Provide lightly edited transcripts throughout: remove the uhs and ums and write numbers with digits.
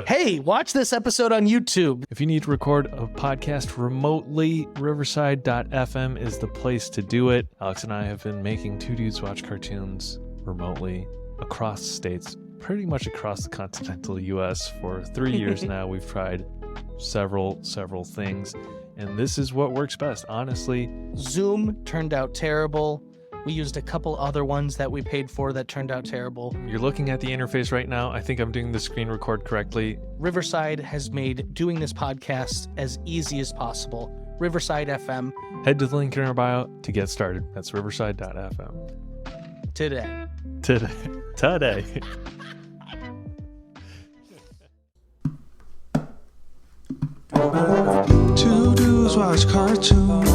Hey, watch this episode on YouTube. If you need to record a podcast remotely, Riverside.fm is the place to do it. Alex and I have been making Two Dudes Watch Cartoons remotely across states, pretty much across the continental U.S. for 3 years now. We've tried several things, and this is what works best, honestly. Zoom turned out terrible. We used a couple other ones that we paid for that turned out terrible. You're looking at the interface right now. I think I'm doing the screen record correctly. Riverside has made doing this podcast as easy as possible. Riverside FM. Head to the link in our bio to get started. That's riverside.fm. Today. Two dudes watch cartoons.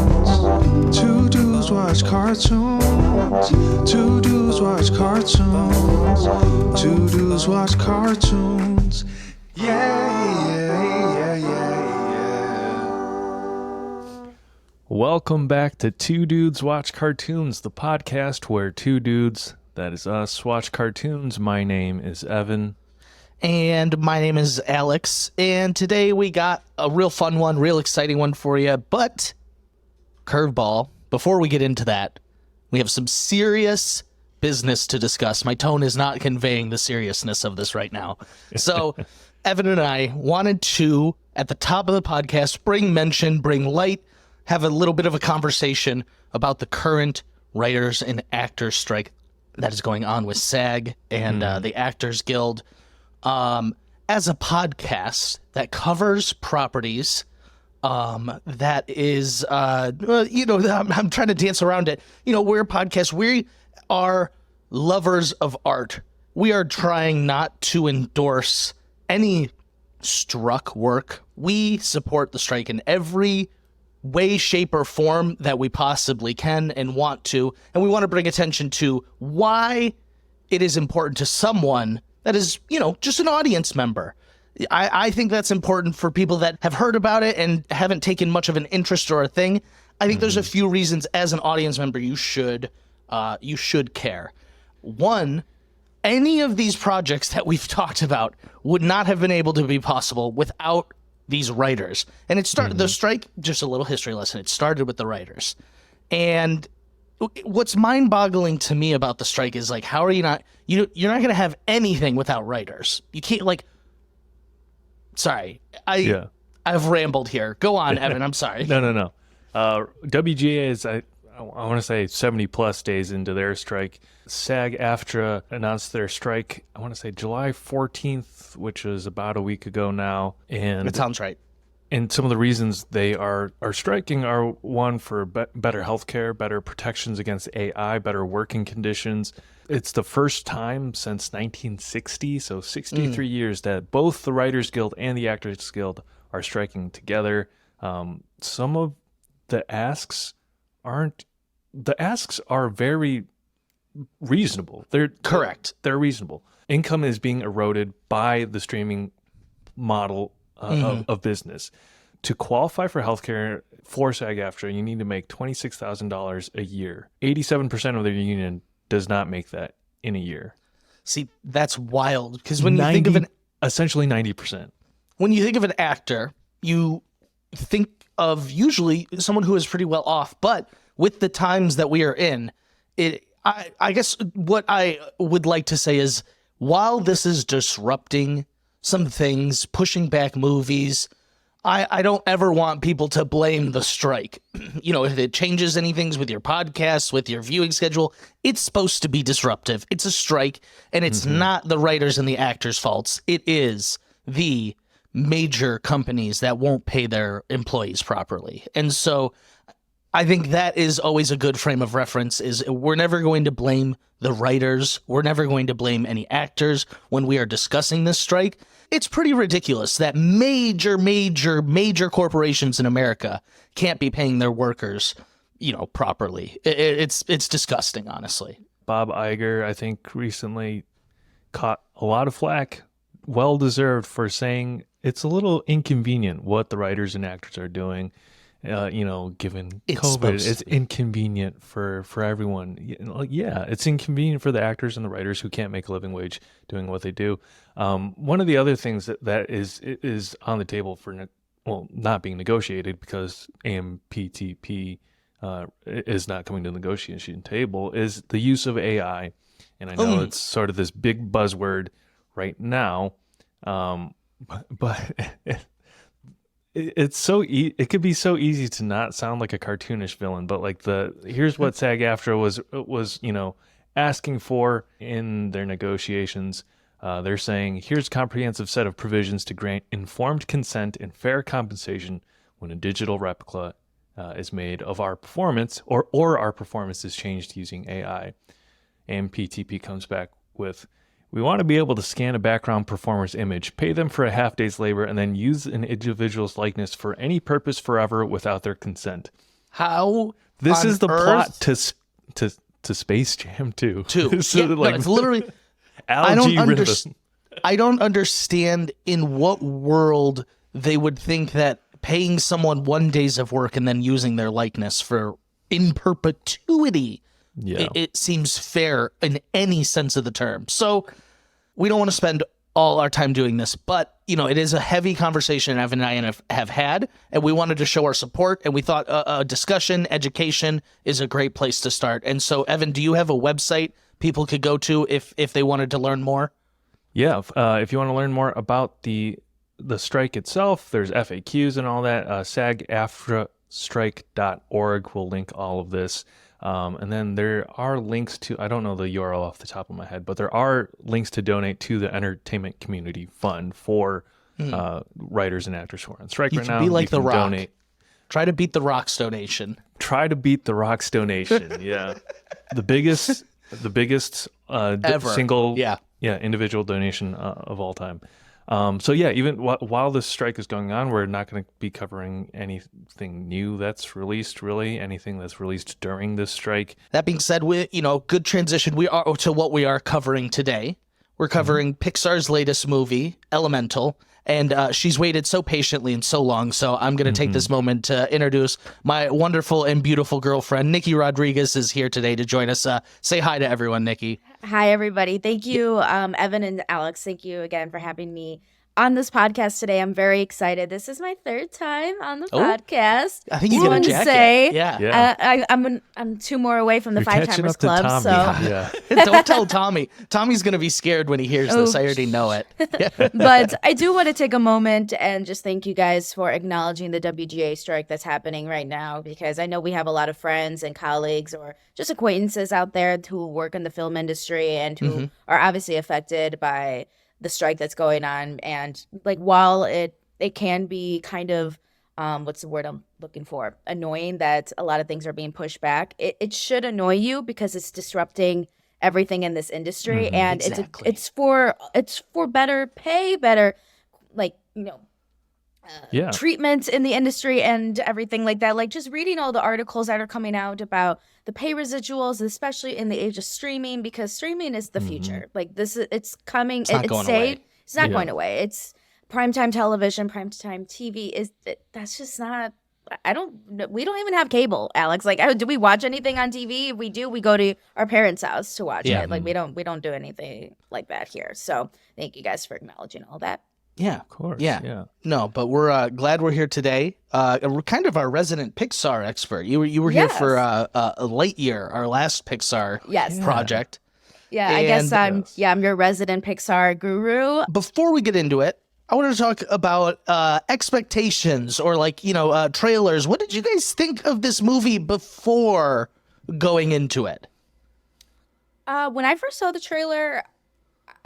Two dudes watch cartoons. Two dudes watch cartoons. Two dudes watch cartoons. Yeah. Welcome back to Two Dudes Watch Cartoons, the podcast where two dudes, that is us, watch cartoons. My name is Evan. And my name is Alex. And today we got a real fun one, real exciting one for you. But, curveball, before we get into that, we have some serious business to discuss. My tone is not conveying the seriousness of this right now. So, Evan and I wanted to, at the top of the podcast, bring light, have a little bit of a conversation about the current writers and actors strike that is going on with SAG and the Actors Guild. As a podcast that covers properties, that is, I'm trying to dance around it. We're a podcast. We are lovers of art. We are trying not to endorse any struck work. We support the strike in every way, shape, or form that we possibly can and want to. And we want to bring attention to why it is important to someone that is, just an audience member. I think that's important for people that have heard about it and haven't taken much of an interest or a thing. I think there's a few reasons as an audience member you should care. One, any of these projects that we've talked about would not have been able to be possible without these writers. And it started, the strike, just a little history lesson, it started with the writers. And what's mind-boggling to me about the strike is, like, how are you not... You're not going to have anything without writers. You can't, Sorry. I've rambled here. Go on, Evan. I'm sorry. No. WGA is, I want to say, 70-plus days into their strike. SAG-AFTRA announced their strike, I want to say July 14th, which was about a week ago now. And that sounds right. And some of the reasons they are striking are, one, for better healthcare, better protections against AI, better working conditions. It's the first time since 1960, so 63 years, that both the Writers Guild and the Actors Guild are striking together. Some of the asks are very reasonable. They're correct. They're reasonable. Income is being eroded by the streaming model of business. To qualify for healthcare for SAG-AFTRA, you need to make $26,000 a year. 87% of their union does not make that in a year. See, that's wild, because when you think of essentially 90%. When you think of an actor, you think of usually someone who is pretty well off. But with the times that we are in, I guess what I would like to say is, while this is disrupting some things, pushing back movies, I don't ever want people to blame the strike. If it changes anything with your podcasts, with your viewing schedule, it's supposed to be disruptive. It's a strike, and it's not the writers and the actors' faults. It is the major companies that won't pay their employees properly. And so I think that is always a good frame of reference, is we're never going to blame the writers. We're never going to blame any actors when we are discussing this strike. It's pretty ridiculous that major corporations in America can't be paying their workers, properly. It's disgusting, honestly. Bob Iger, I think, recently caught a lot of flack, well-deserved, for saying it's a little inconvenient what the writers and actors are doing. given It's COVID, supposed it's to be. inconvenient for everyone. Yeah, it's inconvenient for the actors and the writers who can't make a living wage doing what they do. One of the other things that is on the table for not being negotiated because AMPTP is not coming to the negotiation table is the use of AI. And I know it's sort of this big buzzword right now, but it's it could be so easy to not sound like a cartoonish villain, but like here's what SAG-AFTRA was asking for in their negotiations. They're saying here's a comprehensive set of provisions to grant informed consent and fair compensation when a digital replica is made of our performance or our performance is changed using AI. And PTP comes back with, we want to be able to scan a background performer's image, pay them for a half day's labor, and then use an individual's likeness for any purpose forever without their consent. How This on is the earth- plot to Space Jam 2. Too. So, Yeah, no, like, it's literally. algae I don't understand in what world they would think that paying someone 1 day's of work and then using their likeness for in perpetuity. Yeah. It seems fair in any sense of the term. So we don't want to spend all our time doing this, but it is a heavy conversation Evan and I have had, and we wanted to show our support, and we thought a discussion, education is a great place to start. And so, Evan, do you have a website people could go to if they wanted to learn more? Yeah, if you want to learn more about the strike itself, there's FAQs and all that. SAG-AFTRAstrike.org will link all of this. And then there are links to, I don't know the URL off the top of my head, but there are links to donate to the Entertainment Community Fund for writers and actors who are on strike You right can now. be like You The can Rock. donate. Try to beat The Rock's donation. Try to beat The Rock's donation. Yeah. The biggest Ever. single Yeah. individual donation of all time. So yeah, even while this strike is going on, we're not going to be covering anything new that's released, really, anything that's released during this strike. That being said, good transition. We are to what we are covering today. We're covering Pixar's latest movie, Elemental, and she's waited so patiently and so long. So I'm going to take this moment to introduce my wonderful and beautiful girlfriend, Nikki Rodriguez, is here today to join us. Say hi to everyone, Nikki. Hi, everybody. Thank you, Evan and Alex. Thank you again for having me on this podcast today. I'm very excited. This is my third time on the podcast. I think you Just get a wanted to jacket. say, Yeah. I'm 2 more away from the You're Five catching Timers up to Club. Tommy. So, Yeah. Don't tell Tommy. Tommy's going to be scared when he hears this. I already know it. but I do want to take a moment and just thank you guys for acknowledging the WGA strike that's happening right now, because I know we have a lot of friends and colleagues or just acquaintances out there who work in the film industry and who are obviously affected by the strike that's going on. And like, while it can be kind of what's the word I'm looking for, annoying that a lot of things are being pushed back, it should annoy you because it's disrupting everything in this industry. And Exactly. it's for better pay, better treatment in the industry and everything like that. Like, just reading all the articles that are coming out about the pay residuals, especially in the age of streaming, because streaming is the future. Like, it's coming. It's not going away. It's not going away. It's primetime television, primetime TV. That's just not. We don't even have cable, Alex. Like, do we watch anything on TV? If we do, we go to our parents' house to watch it. Like, we don't do anything like that here. So thank you guys for acknowledging all that. Yeah. Of course. Yeah. No, but we're glad we're here today. We're kind of our resident Pixar expert. You were here Yes. for Lightyear, our last Pixar Yes. project. Yeah, I guess And- I'm your resident Pixar guru. Before we get into it, I want to talk about expectations or trailers. What did you guys think of this movie before going into it? When I first saw the trailer,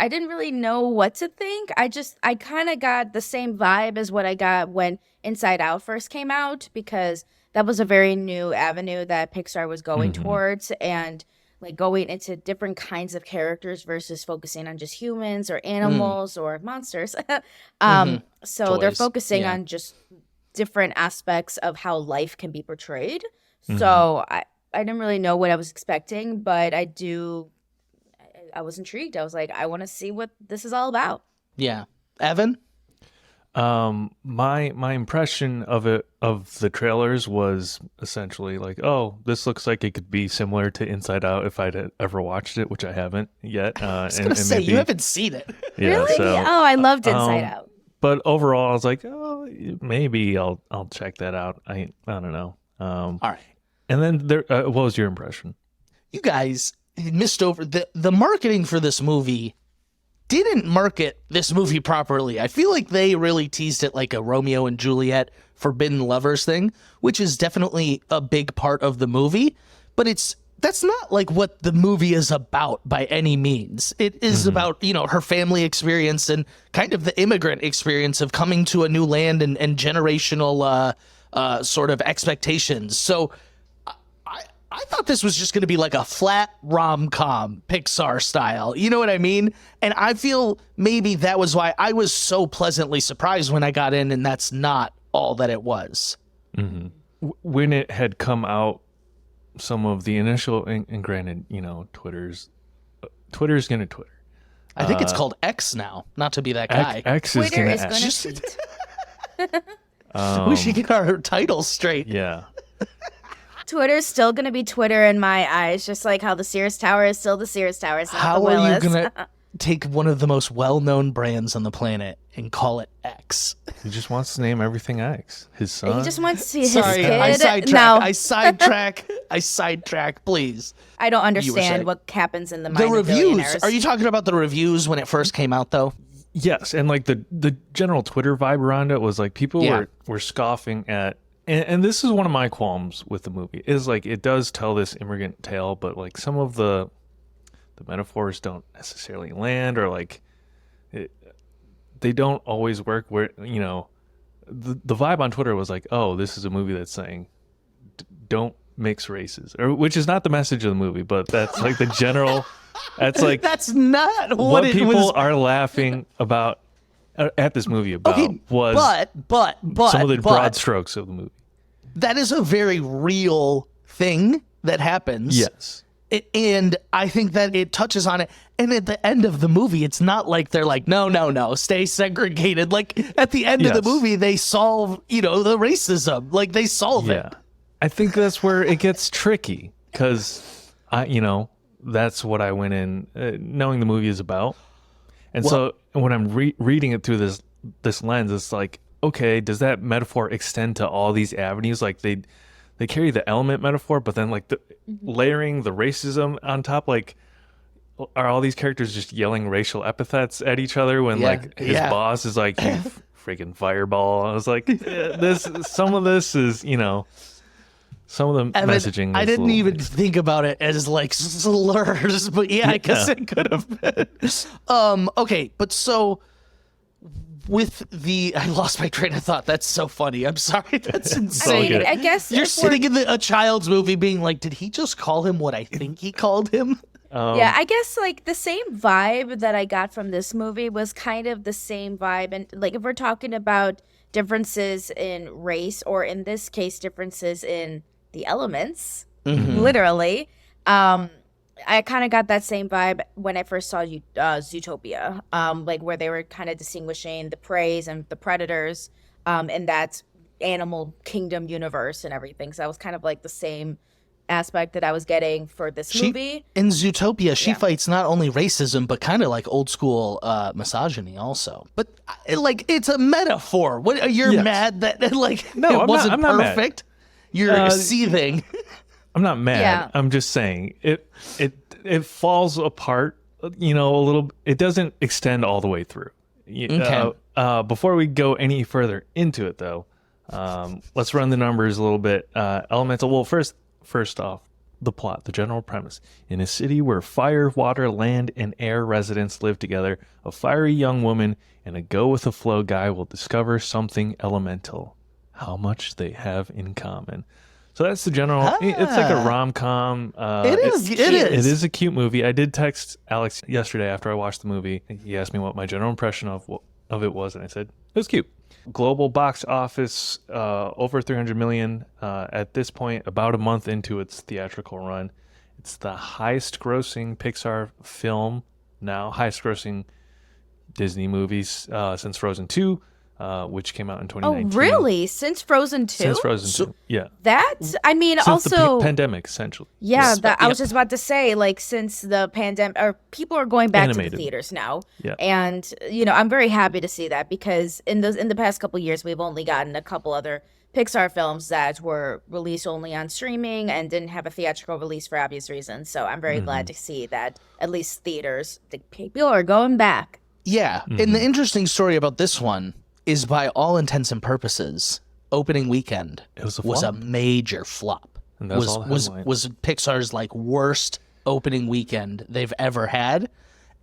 I didn't really know what to think. I kind of got the same vibe as what I got when Inside Out first came out, because that was a very new avenue that Pixar was going towards, and like going into different kinds of characters versus focusing on just humans or animals or monsters. So they're Toys. focusing Yeah. on just different aspects of how life can be portrayed. So I didn't really know what I was expecting, but I was intrigued. I was like, I want to see what this is all about. Yeah. Evan? My impression of the trailers was essentially like, oh, this looks like it could be similar to Inside Out if I'd ever watched it, which I haven't yet. I was gonna say you haven't seen it. Yeah, Really? so, Oh, I loved Inside Out. but overall, I was like, oh, maybe I'll check that out. I don't know. All right. And then there, what was your impression? You guys missed over the marketing for this movie. Didn't market this movie properly. I feel like they really teased it like a Romeo and Juliet forbidden lovers thing, which is definitely a big part of the movie, but that's not like what the movie is about by any means. It is about, her family experience and kind of the immigrant experience of coming to a new land and generational sort of expectations. So I thought this was just going to be like a flat rom-com Pixar style. You know what I mean? And I feel maybe that was why I was so pleasantly surprised when I got in, and that's not all that it was. Mm-hmm. When it had come out, some of the initial, and granted, Twitter's going to Twitter. I think it's called X now, not to be that guy. X is Twitter going to is X. going to We should get our titles straight. Yeah. Twitter's still going to be Twitter in my eyes, just like how the Sears Tower is still the Sears Tower. It's not How the are you Willis. going to take one of the most well-known brands on the planet and call it X? He just wants to name everything X. His son. He just wants to see his Sorry, kid. I sidetrack. No, I sidetrack, please. I don't saying. understand what happens in the mind The of reviews. billionaires. Are you talking about the reviews when it first came out, though? Yes, and like the general Twitter vibe around it was like people were scoffing at, and this is one of my qualms with the movie, is like it does tell this immigrant tale, but like some of the metaphors don't necessarily land, or like they don't always work. Where the vibe on Twitter was like, oh, this is a movie that's saying don't mix races, or which is not the message of the movie, but that's like the general. That's like That's not what it people was. are laughing about at this movie about was but some of the broad strokes of the movie. that is a very real thing that happens. Yes. And I think that it touches on it. And at the end of the movie, it's not like they're like, no, stay segregated. Like at the end of the movie, they solve, the racism. Like they solve it. I think that's where it gets tricky, because that's what I went in knowing the movie is about. And so when I'm reading it through this lens, it's like, okay, does that metaphor extend to all these avenues? Like they carry the element metaphor, but then like the layering the racism on top, like are all these characters just yelling racial epithets at each other when like his boss is like, you freaking fireball? I was like, some of this is, some of the messaging. I didn't even mixed. think about it as like slurs, but I guess it could have been. Okay, but so with I lost my train of thought. That's so funny. I'm sorry. That's insane. I guess You're if sitting in a child's movie being like, did he just call him what I think he called him? yeah, I guess like the same vibe that I got from this movie was kind of the same vibe. And like if we're talking about differences in race, or in this case, differences in the elements, literally, I kind of got that same vibe when I first saw Zootopia, like where they were kind of distinguishing the preys and the predators in that animal kingdom universe and everything. So that was kind of like the same aspect that I was getting for this movie. In Zootopia, she fights not only racism, but kind of like old school misogyny also. But like, it's a metaphor. What you're mad that like No, it wasn't I'm not mad. perfect? You're seething. I'm not mad. Yeah. I'm just saying it falls apart, a little. It doesn't extend all the way through. Okay. Before we go any further into it, though, let's run the numbers a little bit. Elemental. Well, first off, the plot, the general premise. In a city where fire, water, land, and air residents live together, a fiery young woman and a go-with-the-flow guy will discover something elemental. How much they have in common. So that's the general. It's like a rom-com. It is. It is a cute movie. I did text Alex yesterday after I watched the movie. He asked me what my general impression of it was, and I said it was cute. Global box office over 300 million at this point, about a month into its theatrical run. It's the highest grossing Pixar film now, highest grossing Disney movies since Frozen 2. which came out in Oh, 2019. really? Since Frozen 2? Since Frozen 2, yeah. That's, I mean, Since also. the pandemic, essentially. Yeah, I was Yep. just about to say, like, since the pandemic, or people are going back to Animated. the theaters now, Yeah. and I'm very happy to see that because in the past couple years, we've only gotten a couple other Pixar films that were released only on streaming and didn't have a theatrical release for obvious reasons. So I'm very glad to see that at least theaters, the people are going back. Yeah, and the interesting story about this one is, by all intents and purposes, opening weekend It was a was a flop. major flop. And that's was all the was headline. was Pixar's like worst opening weekend they've ever had,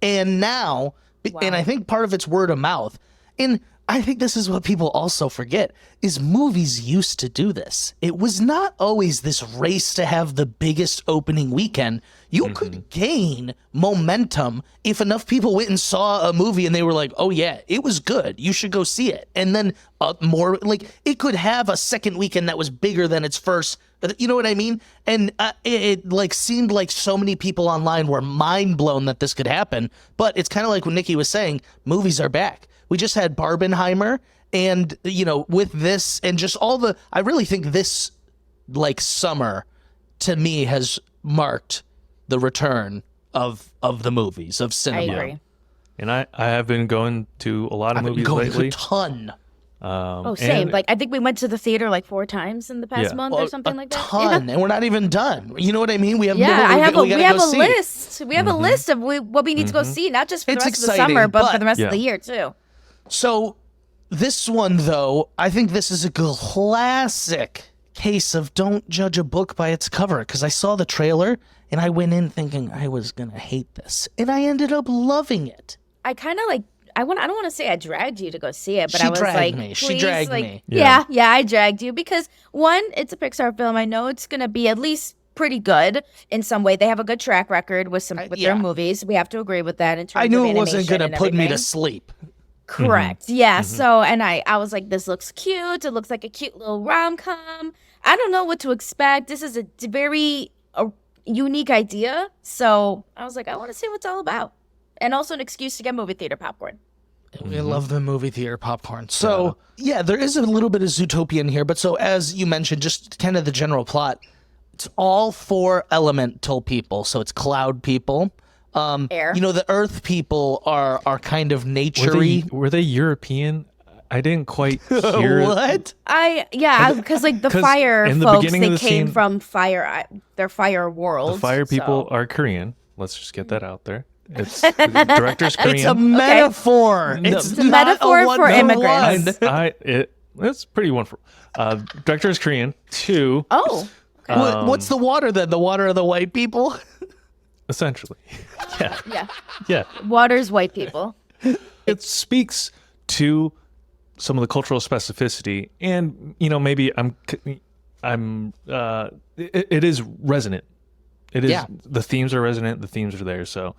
and now, and I think part of it's word of mouth, and I think this is what people also forget, is movies used to do this. It was not always this race to have the biggest opening weekend. You could gain momentum if enough people went and saw a movie and they were like, oh yeah, it was good, you should go see it. And then more, like, it could have a second weekend that was bigger than its first. You know what I mean? And it like seemed like so many people online were mind blown that this could happen. But it's kind of like what Nikki was saying, movies are back. We just had Barbenheimer, and with this and just all the, I really think this like summer to me has marked the return of the movies, of I cinema. agree. And I have been going to a lot of I've been movies going lately. a ton. Oh, same. and- Like, I think we went to the theater like 4 times in the past Yeah. month or something like that. Ton, and we're not even done. You know what I mean? We have Yeah, more I have a, we we gotta have go a see. list. We have a list of what we need to go see, not just for It's the rest of the exciting, summer, but but- for the rest of Yeah. the year too. So this one, though, I think this is a classic case of don't judge a book by its cover, because I saw the trailer and I went in thinking I was going to hate this, and I ended up loving it. I kind of like. I don't want to say I dragged you to go see it, but She I was dragged like, me. She please, dragged like, me. Yeah, I dragged you because one, it's a Pixar film. I know it's gonna be at least pretty good in some way. They have a good track record with yeah. their movies. We have to agree with that. In terms I knew of it wasn't animation going to and put me to everything. sleep. Correct. Yeah. So, and I was like, this looks cute. It looks like a cute little rom-com. I don't know what to expect. This is a very unique idea. So I was like, I want to see what it's all about. And also an excuse to get movie theater popcorn. We love the movie theater popcorn. So, yeah, there is a little bit of Zootopia in here. But so, as you mentioned, just kind of the general plot, it's all 4 elemental people. So it's cloud people. Air. The earth people are kind of nature-y. were they European? I didn't quite hear. What? Because like the 'Cause fire in the folks, beginning they of the came scene- from their fire world. The fire people so. are Korean. Let's just get that out there. It's the director's Korean. It's a metaphor. It's It's a not metaphor a for one-to-one. immigrants. It's pretty wonderful. Director is Korean. 2, Oh, What's the water then? The water of the white people? essentially. Yeah, yeah. yeah. Water's white people. It speaks to some of the cultural specificity, and maybe it is resonant. It is. Yeah. The themes are resonant. The themes are there. So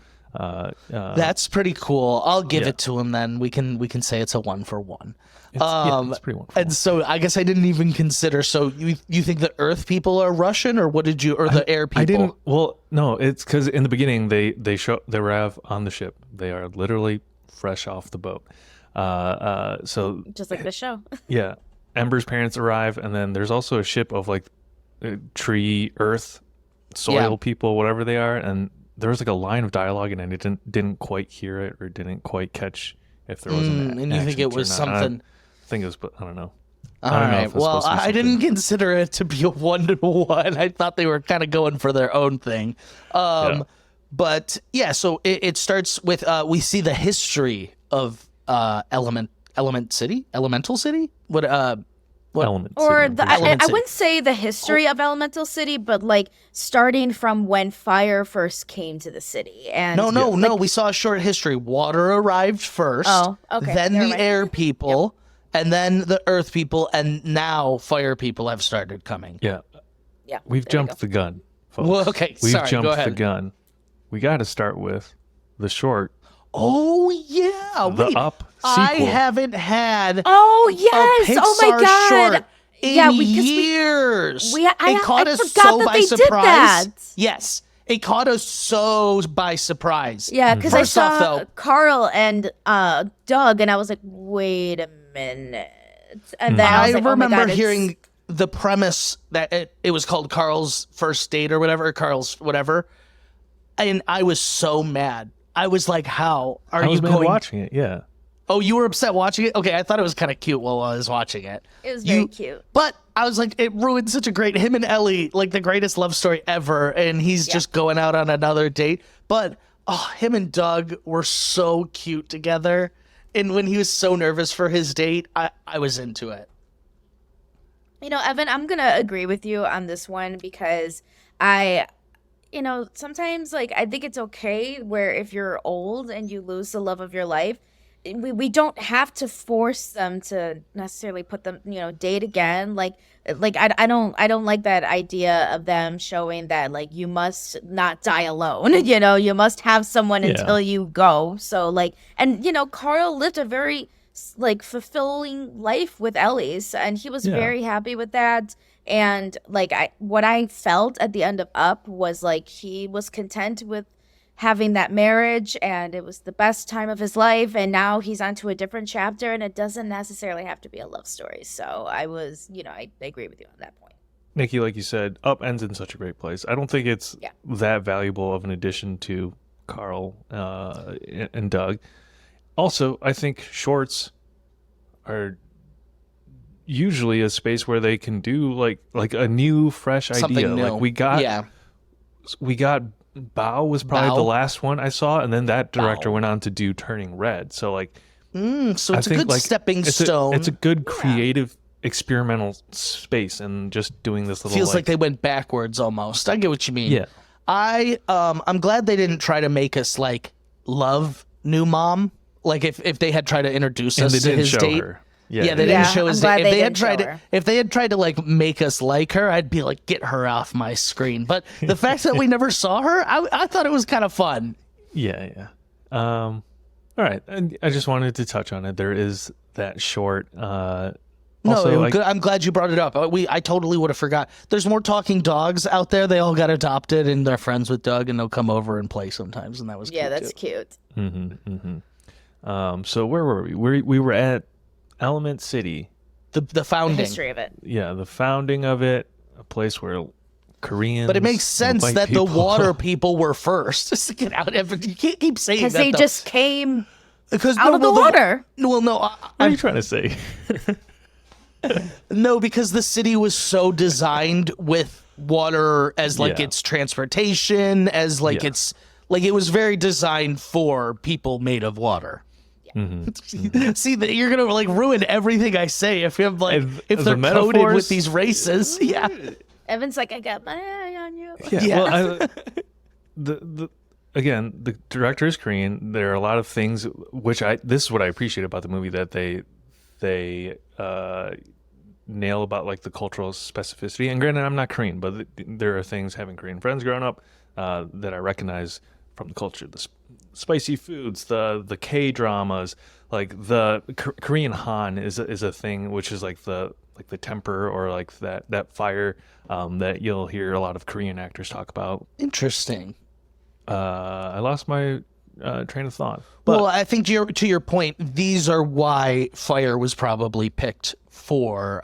That's pretty cool. I'll give Yeah. it to him then. We can say it's a 1-for-1. it's pretty wonderful. And so I guess I didn't even consider. So you think the Earth people are Russian, or what did you, or the air people? I didn't. Well, no, it's because in the beginning they arrive on the ship. They are literally fresh off the boat. So Just like the show. yeah, Ember's parents arrive, and then there's also a ship of like tree, earth, soil Yeah. people, whatever they are, and there was like a line of dialogue, and I didn't quite hear it or didn't quite catch if there was an and you think it accent or was not. something. I think it was, but I don't know. All I don't know right. if it's Well, supposed to be I something. didn't consider it to be a 1-to-1. I thought they were kind of going for their own thing. Yeah. But yeah, so it starts with we see the history of Elemental City. What Element Or City, the, I'm pretty Element I City. wouldn't say the history of Elemental City, but like starting from when fire first came to the city. And No. We saw a short history. Water arrived first. Oh, okay. Then Never the mind. air people, and then the earth people, and now fire people have started coming. Yeah, Yeah, we've there we jumped the gun, folks. Well, okay, we've sorry, go jumped the ahead. gun. We got to start with the short, Oh yeah, the wait. Up I sequel. haven't had Oh a yes! Pixar Oh my god! short in Yeah, because years. I It caught us forgot so that by they did surprise. that. Yes, it caught us so by surprise. Yeah, because I First off, saw though- Carl and Doug, and I was like, wait a and then I was like, oh my remember God, hearing the premise that it was called Carl's First Date or whatever, Carl's whatever, and I was so mad. I was like, how are I was you mad going? watching it, yeah. Oh, you were upset watching it? Okay, I thought it was kind of cute while I was watching it. It was very cute. But I was like, it ruined such a great, him and Ellie, like the greatest love story ever, and he's just going out on another date. But him and Doug were so cute together. And when he was so nervous for his date, I was into it. You know, Evan, I'm going to agree with you on this one because sometimes like I think it's okay where if you're old and you lose the love of your life, we don't have to force them to necessarily put them, date again. Like I don't like that idea of them showing that like you must not die alone. You must have someone until you go. So like, and Carl lived a very like fulfilling life with Ellie's, and he was very happy with that. And like what I felt at the end of Up was like he was content with having that marriage, and it was the best time of his life, and now he's on to a different chapter, and it doesn't necessarily have to be a love story. So I was, I agree with you on that point. Nikki, like you said, Up ends in such a great place. I don't think it's that valuable of an addition to Carl and Doug. Also, I think shorts are usually a space where they can do like a new, fresh Something idea. new. Like we got Bao was probably the last one I saw, and then that director went on to do Turning Red. So like, so it's a good stepping stone. It's a good creative experimental space, and just doing this little feels like they went backwards almost. I get what you mean. Yeah. I'm glad they didn't try to make us like love new mom. Like if they had tried to introduce us to his date. Her. Yeah, they didn't show his date. If they had tried to like make us like her, I'd be like, get her off my screen. But the fact that we never saw her, I thought it was kind of fun. Yeah. All right, and I just wanted to touch on it. There is that short. Good. I'm glad you brought it up. I totally would have forgot. There's more talking dogs out there. They all got adopted, and they're friends with Doug, and they'll come over and play sometimes, and that was cute that's too. cute. So where were we? We were at Element City. The founding. The history of it. Yeah, the founding of it, a place where Koreans. But it makes sense that the water people were first. Just to get out. You can't keep saying that. Because they just came out of the water. What are you trying to say? No, because the city was so designed with water as like its transportation, as like it's like it was very designed for people made of water. See that you're gonna like ruin everything I say if you have like if they're coated with these races. Yeah. Evan's like, I got my eye on you. Yeah. Well, again, the director is Korean. There are a lot of things this is what I appreciate about the movie, that they nail about like the cultural specificity. And granted, I'm not Korean, but there are things, having Korean friends growing up, that I recognize from the culture. The spicy foods, the K dramas, like the Korean Han is a thing, which is like the temper or like that fire that you'll hear a lot of Korean actors talk about. Interesting. I lost my train of thought. But, well, I think to your point, these are why fire was probably picked for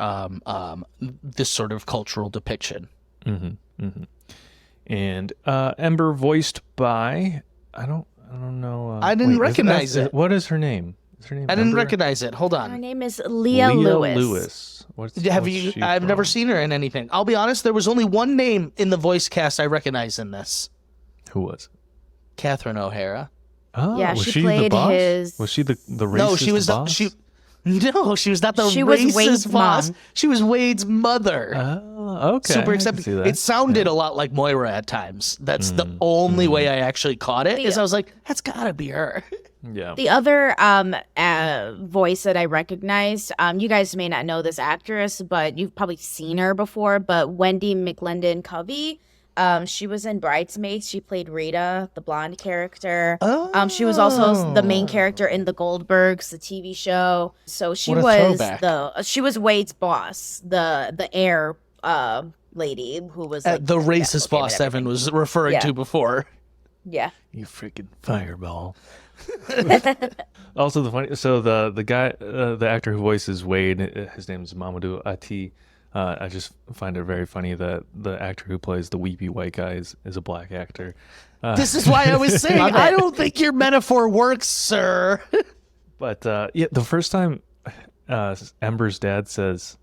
this sort of cultural depiction. And Ember, voiced by I don't know. I didn't recognize it. What is her name? Is her name? I didn't Ember? recognize it. Hold on. Her name is Leah Lewis. I've never seen her in anything. I'll be honest. There was only one name in the voice cast I recognize in this. Who was it? Catherine O-Hara. Oh, yeah, was she the played boss? his. Was she the racist No, she was boss? No, she was not the She was racist Wade's boss. mom. She was Wade's mother. Oh, okay. Super I can accepting. see that. It sounded a lot like Moira at times. That's the only way I actually caught it. Is I was like, that's gotta be her. Yeah. The other voice that I recognized, you guys may not know this actress, but you've probably seen her before. But Wendy McLendon Covey, she was in Bridesmaids. She played Rita, the blonde character. She was also the main character in The Goldbergs, the TV show. So she was Wade's boss, the heir lady who was like, the racist boss Evan was referring to before. Yeah. You freaking fireball. Also, the guy, the actor who voices Wade, his name is Mamoudou Athie. I just find it very funny that the actor who plays the weepy white guy is a black actor. This is why I was saying I don't think your metaphor works, sir. But yeah, the first time Ember's dad says,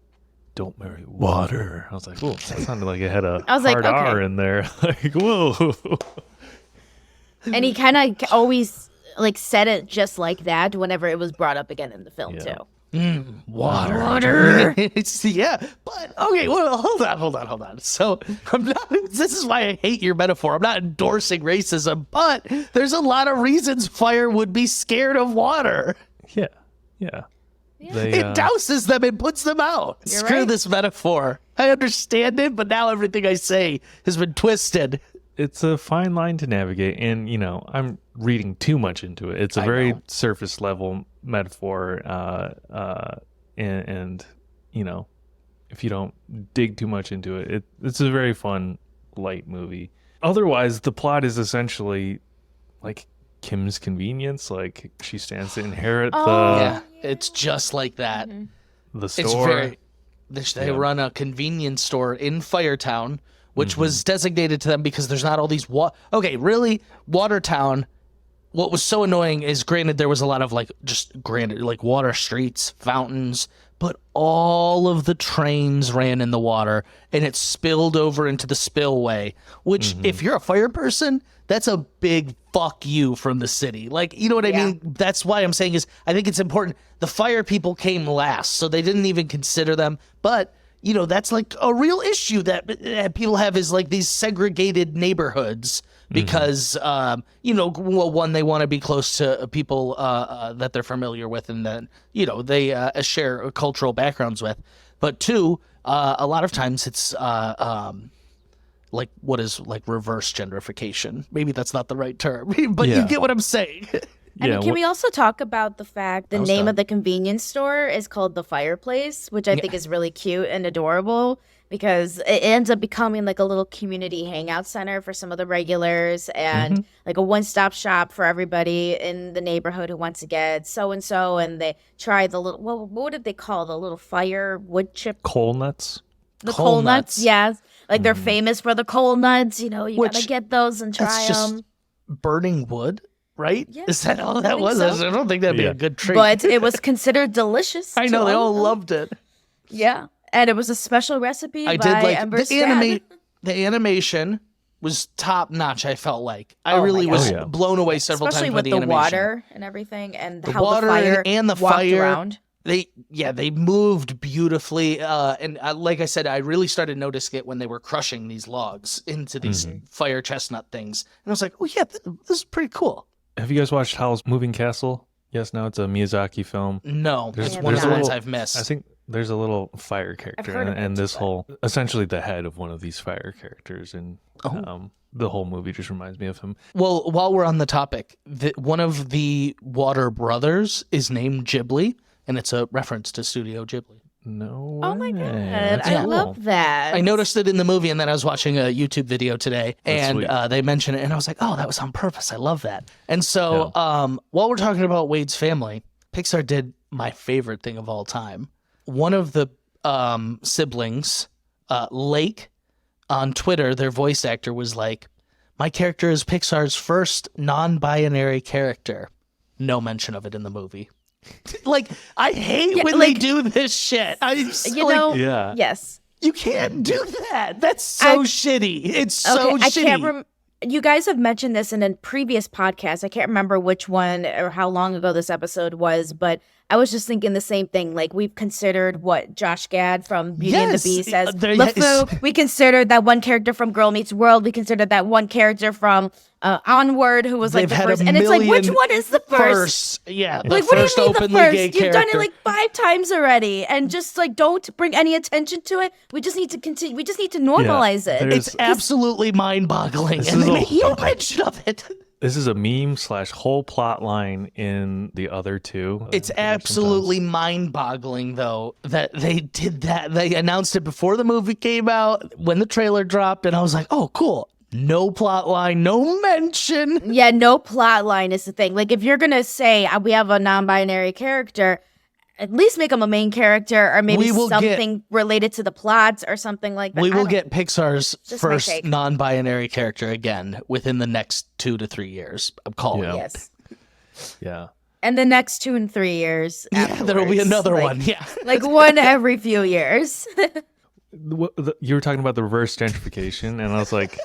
"Don't marry water," I was like, "Whoa!" That sounded like it had a hard R in there. Like, whoa. And he kind of always like said it just like that whenever it was brought up again in the film too. Water. Yeah, but okay. Well, hold on. So I'm not. This is why I hate your metaphor. I'm not endorsing racism, but there's a lot of reasons fire would be scared of water. Yeah. It douses them and puts them out. You're Screw right. this metaphor. I understand it, but now everything I say has been twisted. It's a fine line to navigate, and I'm reading too much into it. It's a very surface level metaphor, and if you don't dig too much into it, it's a very fun, light movie. Otherwise, the plot is essentially like Kim's Convenience. Like, she stands to inherit It's just like that. the store. It's very. They run a convenience store in Firetown, which was designated to them because there's not all these Watertown. What was so annoying is, granted, there was a lot of like water streets, fountains, but all of the trains ran in the water and it spilled over into the spillway, which if you're a fire person, that's a big fuck you from the city. Like, you know what I mean? That's why I'm saying is I think it's important. The fire people came last, so they didn't even consider them. But that's like a real issue that people have, is like these segregated neighborhoods because, one, they want to be close to people that they're familiar with and that, they share cultural backgrounds with. But two, a lot of times it's like what is like reverse gentrification. Maybe that's not the right term, but you get what I'm saying. And can we also talk about the fact the name of the convenience store is called The Fireplace, which I think is really cute and adorable because it ends up becoming like a little community hangout center for some of the regulars and like a one-stop shop for everybody in the neighborhood who wants to get so-and-so, and they try the little, what did they call the little fire wood chip? Coal nuts. The coal nuts, yeah. Like they're famous for the coal nuts, you gotta get those and try them. Burning wood. Right? Yeah, is that all that was? so. I don't think that'd be a good treat. But it was considered delicious. I know, they all loved it. Yeah. And it was a special recipe by Ember's the animation was top notch, I felt like. I really was blown away several Especially times by with the the animation. Water and everything and the how water the fire and the walked fire around. They moved beautifully, and like I said, I really started noticing it when they were crushing these logs into these fire chestnut things, and I was like, "Oh yeah, this is pretty cool." Have you guys watched Howl's Moving Castle? Yes, no, it's a Miyazaki film. No, There's one of the a ones little- I've missed. I think there's a little fire character, heard of and it, this but- whole, essentially the head of one of these fire characters, and the whole movie just reminds me of him. Well, while we're on the topic, one of the Water brothers is named Ghibli, and it's a reference to Studio Ghibli. No Oh my way. god. That's I cool. love that. I noticed it in the movie, and then I was watching a YouTube video today, and sweet. they mentioned it, and I was like, "Oh, that was on purpose. I love that." And so, while we're talking about Wade's family, Pixar did my favorite thing of all time. One of the siblings, Lake, on Twitter, their voice actor was like, "My character is Pixar's first non-binary character." No mention of it in the movie. Like, I hate when they do this shit. Yeah. Yes. You can't do that. That's so shitty. It's so I shitty. can't you guys have mentioned this in a previous podcast. I can't remember which one or how long ago this episode was, but I was just thinking the same thing. Like, we've considered what Josh Gad from Beauty and the Beast says. LeFou. We considered that one character from Girl Meets World. We considered that one character from Onward, who was like They've the had first. a And it's like, which million one is the first? Yeah, the Like, what do first you mean the openly first? gay You've done it character. like 5 times already, and just like don't bring any attention to it. We just need to continue. We just need to normalize it. there's- It's absolutely mind-boggling, and they make no mention of it. This is a meme / whole plot line in the other two. It's absolutely mind-boggling, though, that they did that. They announced it before the movie came out, when the trailer dropped, and I was like, "Oh, cool." No plot line, no mention. Yeah, no plot line is the thing. Like, if you're gonna say we have a non-binary character, at least make him a main character, or maybe something related to the plots or something like that. We will get Pixar's Just my first take. non-binary character again within the next 2 to 3 years. I'm calling it. Yes. Yeah. And the next 2 and 3 years. Yeah, there will be afterwards. another Like- one. Yeah. Like one every few years. You were talking about the reverse gentrification, and I was like,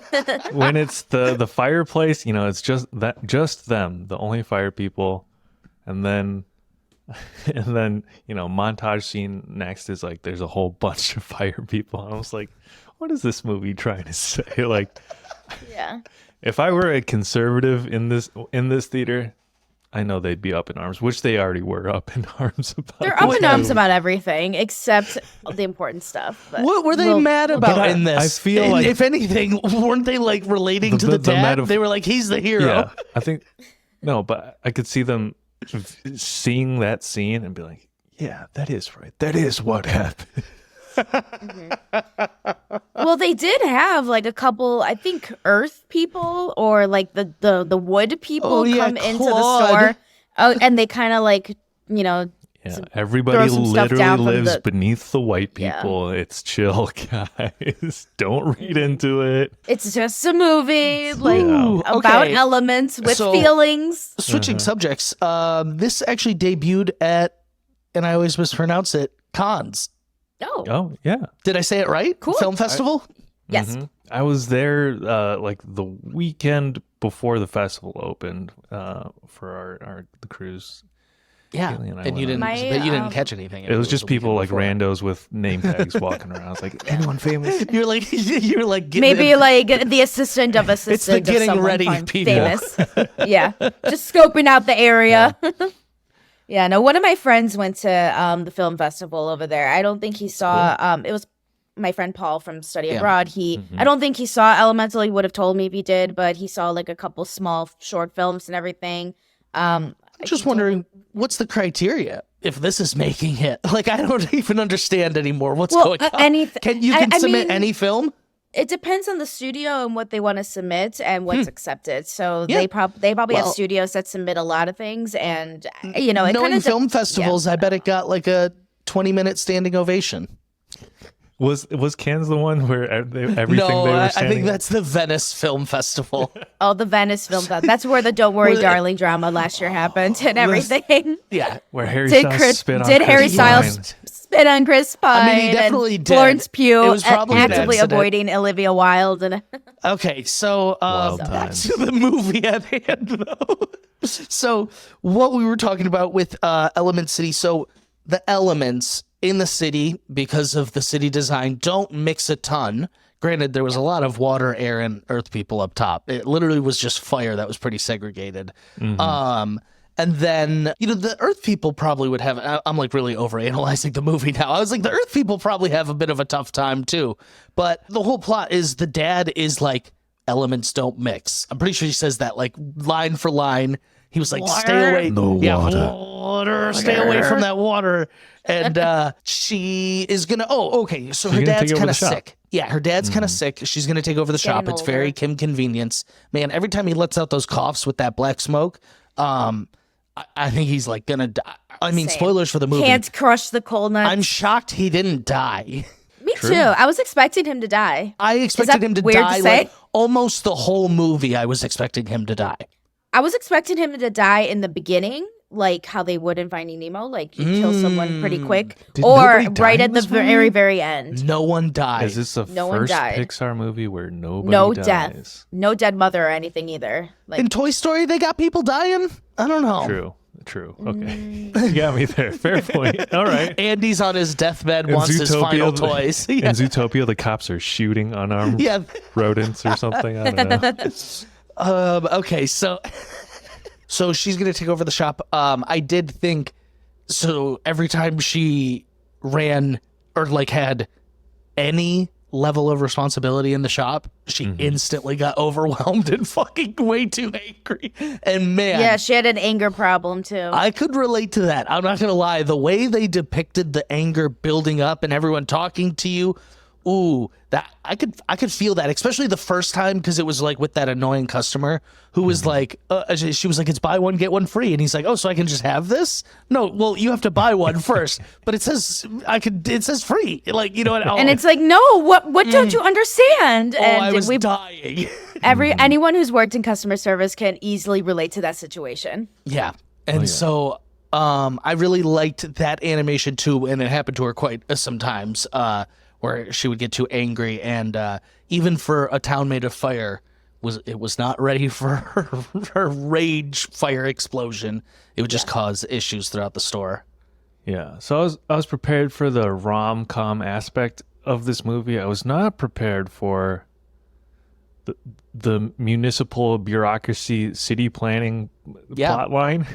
when it's the fireplace, it's just them, the only fire people, and then montage scene next is like there's a whole bunch of fire people. And I was like, what is this movie trying to say? Like, Yeah. if I were a conservative in this theater, I know they'd be up in arms, which they already were up in arms about. They're up in arms about everything except the important stuff. But What were they mad about in this? I feel like- if anything, weren't they like relating to the dad? They were like, he's the hero. Yeah, I think no, but I could see them seeing that scene and be like, yeah, that is right. That is what happened. Well, they did have like a couple, I think, Earth people or like the wood people Oh, yeah, come into the Claude. store. Oh, and they kind of like, Yeah, throw everybody some stuff literally down from lives the- beneath the white Yeah. people. It's chill, guys. Don't read into it. it's just a movie like Ooh, about okay. elements with So- feelings. Switching subjects, this actually debuted at, and I always mispronounce it, Cannes. Oh, Oh yeah. Did I say it right? Cool. Film festival? yes. Mhm. I was there like the weekend before the festival opened for the cruise. Yeah. Haley and I And you went didn't, on. but you My, didn't catch anything. It was just the people weekend like before. randos with name tags walking around. I was like, anyone famous? You're like, Maybe like the assistant of assistant It's the of getting someone ready people. famous. Yeah, just scoping out the area. Yeah, no. One of my friends went to the film festival over there. I don't think he saw. It was my friend Paul from Study Yeah. Abroad. I don't think he saw Elemental. He would have told me if he did, but he saw like a couple small short films and everything. I'm just wondering, what's the criteria if this is making it? Like, I don't even understand anymore what's Well, going on. anything. You can I submit mean, any film? It depends on the studio and what they want to submit and what's accepted. So Yeah. they probably have Well- studios that submit a lot of things, and it Knowing kind of film festivals, I bet it got like a 20-minute standing ovation. Was Cannes the one where everything No, they were I standing? think that's the Venice Film Festival. Oh, the Venice Film Festival. That's where the Don't Worry, Where they- Darling drama last year happened and everything. Yeah. where Harry Did Styles spit on did Chris Harry Pine. Styles spit on Chris Pine? I mean, he definitely and did. Florence Pugh It was probably an actively accident. avoiding Olivia Wilde. And Okay, so Wild back times. to the movie at hand, though. So what we were talking about with Element City, so the elements in the city, because of the city design, don't mix a ton. Granted, there was a lot of water, air, and earth people up top. It literally was just fire that was pretty segregated. And then, the earth people probably would have, I'm like really overanalyzing the movie now. I was like, the earth people probably have a bit of a tough time too. But the whole plot is the dad is like, elements don't mix. I'm pretty sure he says that like line for line. He was like, stay away. Water. Stay away from that water. And she is going to, okay. So her gonna dad's take over kind the of shop. sick. Yeah, her dad's kind of sick. She's going to take over the shop. Getting It's very older. Kim Convenience. Man, every time he lets out those coughs with that black smoke, I think he's like going to die. I mean, Same. spoilers for the movie. can't crush the cold nuts. I'm shocked he didn't die. Me too. I was expecting him to die. I expected him to weird to die say? like almost the whole movie. I was expecting him to die. I was expecting him to die in the beginning, like how they would in Finding Nemo, like you kill someone pretty quick, Did or nobody die right in at the this movie? very, very end. No one died. Is this the No one first died. Pixar movie where nobody No dies? death, no dead mother or anything either. Like In Toy Story, they got people dying? I don't know. True. Okay. You got me there. Fair point. All right. Andy's on his deathbed, In wants his final Zootopia, toys. In Yeah. Zootopia, the cops are shooting unarmed Yeah. rodents or something. I don't know. Okay, so she's gonna take over the shop. I did think so. Every time she ran or like had any level of responsibility in the shop, she instantly got overwhelmed and fucking way too angry. And man, yeah, she had an anger problem too. I could relate to that. I'm not gonna lie. The way they depicted the anger building up and everyone talking to you ooh, that I could feel that, especially the first time, because it was like with that annoying customer who was like, she was like, it's buy one get one free, and he's like, oh, so I can just have this? No, well, you have to buy one first, but it says it says free, like, you know what? And it's like, no, what don't you understand? Oh, And I was dying. anyone who's worked in customer service can easily relate to that situation. Yeah, and so I really liked that animation too, and it happened to her quite sometimes. Where she would get too angry, and even for a town made of fire, was not ready for her rage fire explosion. It would just cause issues throughout the store. Yeah, so I was prepared for the rom-com aspect of this movie. I was not prepared for the municipal bureaucracy, city planning plot line.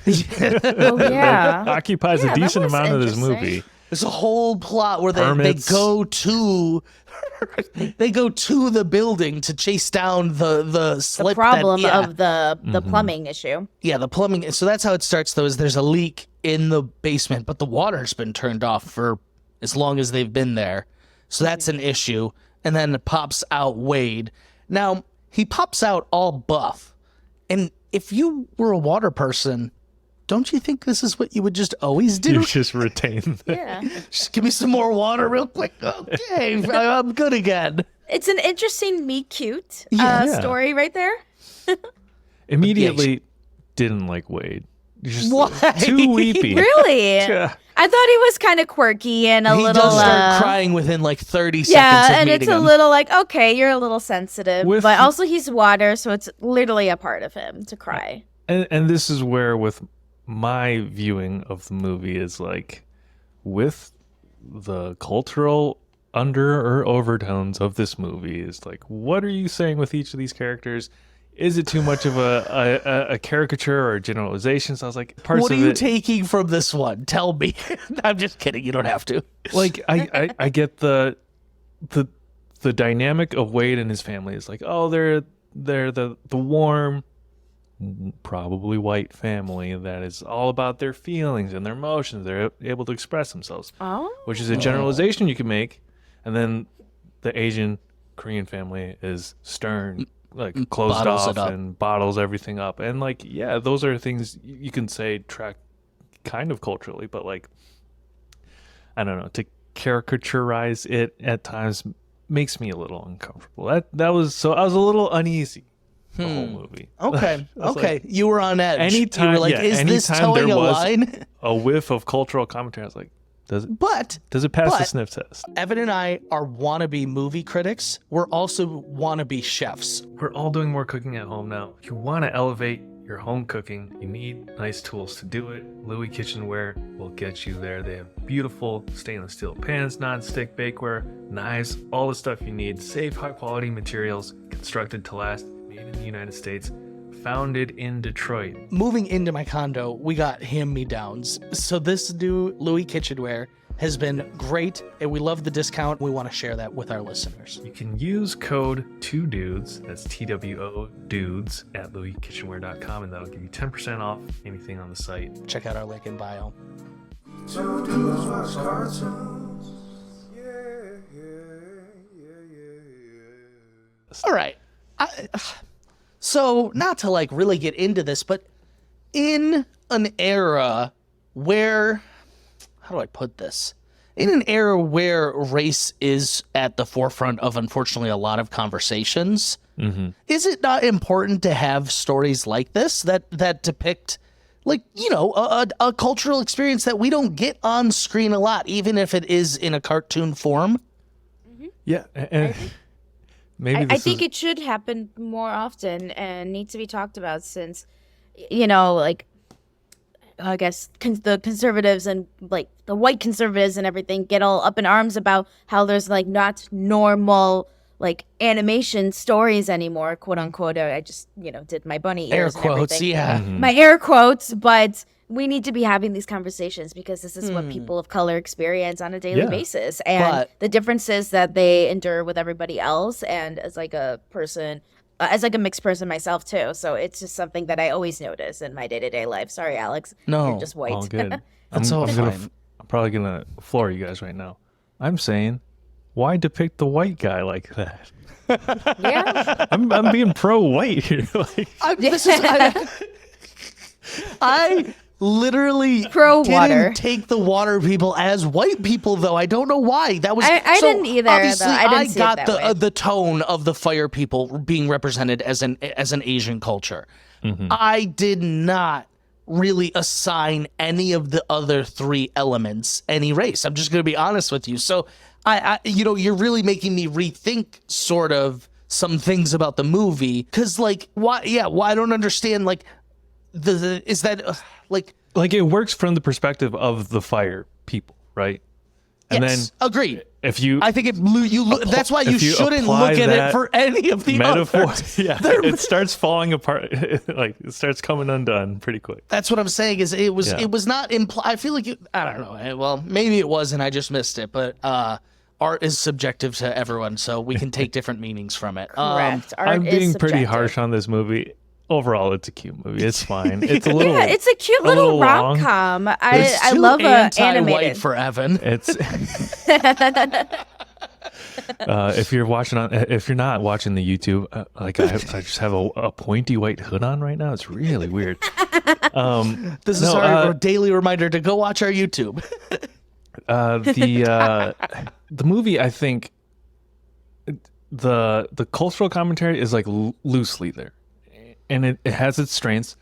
Oh yeah, That occupies a decent amount of this movie. There's a whole plot where they go to the building to chase down the slip problem of the plumbing issue. Yeah, the plumbing. So that's how it starts, though, is there's a leak in the basement, but the water's been turned off for as long as they've been there. So that's an issue. And then it pops out Wade. Now, he pops out all buff. And if you were a water person, don't you think this is what you would just always do? You just retain that. Yeah. Just give me some more water real quick. Okay, I'm good again. It's an interesting meet cute story right there. Immediately didn't like Wade. Just Why? too weepy. Really? Yeah. I thought he was kind of quirky and a He little. does start crying within like 30 seconds Yeah, of and meeting it's a him. little like, okay, you're a little sensitive, With- but also he's water, so it's literally a part of him to cry. And this is where with my viewing of the movie is like with the cultural under or overtones of this movie is like, what are you saying with each of these characters? Is it too much of a caricature or a generalization? So I was like, What are you taking from this one? Tell me. I'm just kidding. You don't have to. like I get the dynamic of Wade and his family is like, oh, they're the warm, probably white family that is all about their feelings and their emotions. They're able to express themselves, which is a generalization you can make. And then the Asian Korean family is stern, like closed Bottles off it up. and bottles everything up. And like, yeah, those are things you can say track kind of culturally, but like, I don't know, to caricaturize it at times makes me a little uncomfortable. That was, so I was a little uneasy the whole movie. Okay. I was Okay. like, You were on edge. anytime, you were like, is this anytime towing there a was line? a whiff of cultural commentary, I was like, does it pass the but- sniff test? Evan and I are wannabe movie critics. We're also wannabe chefs. We're all doing more cooking at home now. If you want to elevate your home cooking, you need nice tools to do it. Louis Kitchenware will get you there. They have beautiful stainless steel pans, non-stick bakeware, knives, all the stuff you need. Safe, high-quality materials, constructed to last, made in the United States, founded in Detroit. Moving into my condo, we got hand-me-downs. So this new Louis Kitchenware has been great, and we love the discount. We want to share that with our listeners. You can use code 2DUDES, that's TWO dudes, at louiskitchenware.com, and that'll give you 10% off anything on the site. Check out our link in bio. Two dudes watch cartoons. All right. So not to like really get into this, but in an era where, how do I put this? In an era where race is at the forefront of, unfortunately, a lot of conversations, is it not important to have stories like this that depict, like, you know, a cultural experience that we don't get on screen a lot, even if it is in a cartoon form? Yeah, and maybe I think it should happen more often and need to be talked about since, you know, like, I guess the conservatives and like the white conservatives and everything get all up in arms about how there's like not normal like animation stories anymore, quote unquote. I just, you know, did my bunny Air ears and quotes, everything. yeah. My air quotes, but we need to be having these conversations because this is what people of color experience on a daily Yeah. basis, and But- the differences that they endure with everybody else. And as like a person, as like a mixed person myself too, so it's just something that I always notice in my day-to-day life. Sorry, Alex. No. You're just white. all good. That's all I'm fine. probably gonna floor you guys right now. I'm saying why depict the white guy like that? Yeah. I'm being pro-white here. Like, I literally Pro-water. didn't take the water people as white people, though. I don't know why. That was I so didn't either, Obviously, though. I didn't see it got that the way. the tone of the fire people being represented as an Asian culture. I did not really assign any of the other three elements any race. I'm just going to be honest with you. So I you're really making me rethink sort of some things about the movie, because like why I don't understand like is that like it works from the perspective of the fire people, right? And yes, agreed. if you I think that's why you if you shouldn't apply look at it that for any of the metaphor, others. it starts falling apart. Like it starts coming undone pretty quick. That's what I'm saying. Is it was not I feel like I don't know. Well, maybe it was, and I just missed it. But art is subjective to everyone, so we can take different meanings from it. Correct. Art I'm is being pretty subjective. harsh on this movie. Overall, it's a cute movie. It's fine. It's a little. Yeah, it's a cute a little little long. rom-com. It's I too love anti-white animated. for Evan. It's if you're not watching the YouTube, like I just have a pointy white hood on right now. It's really weird. This is our daily reminder to go watch our YouTube. The movie, I think the cultural commentary is like loosely there, and it has its strengths.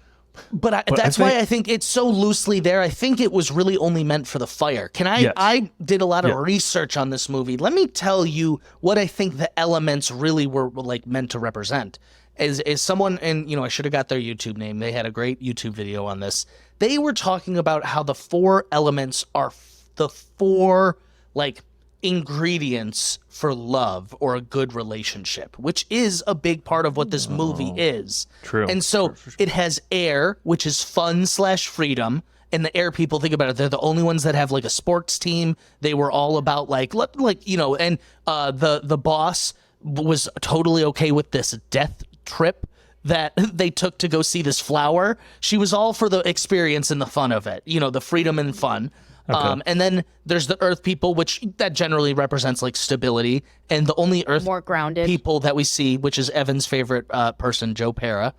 But that's why I think it's so loosely there. I think it was really only meant for the fire. Yes. I did a lot of research on this movie. Let me tell you what I think the elements really were like meant to represent. Is someone, and I should have got their YouTube name. They had a great YouTube video on this. They were talking about how the four elements are the four like ingredients for love or a good relationship, which is a big part of what this movie is. True. And so it has air, which is fun / freedom. And the air people, think about it, they're the only ones that have like a sports team. They were all about and the boss was totally okay with this death trip that they took to go see this flower. She was all for the experience and the fun of it, the freedom and fun. Okay. And then there's the earth people, which that generally represents like stability. And the only earth More grounded. people that we see, which is Evan's favorite person, Joe Pera,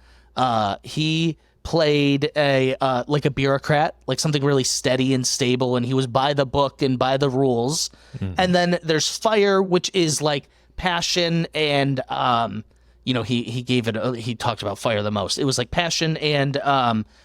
he played a bureaucrat, like something really steady and stable, and he was by the book and by the rules. And then there's fire, which is like passion and he talked about fire the most. It was like passion and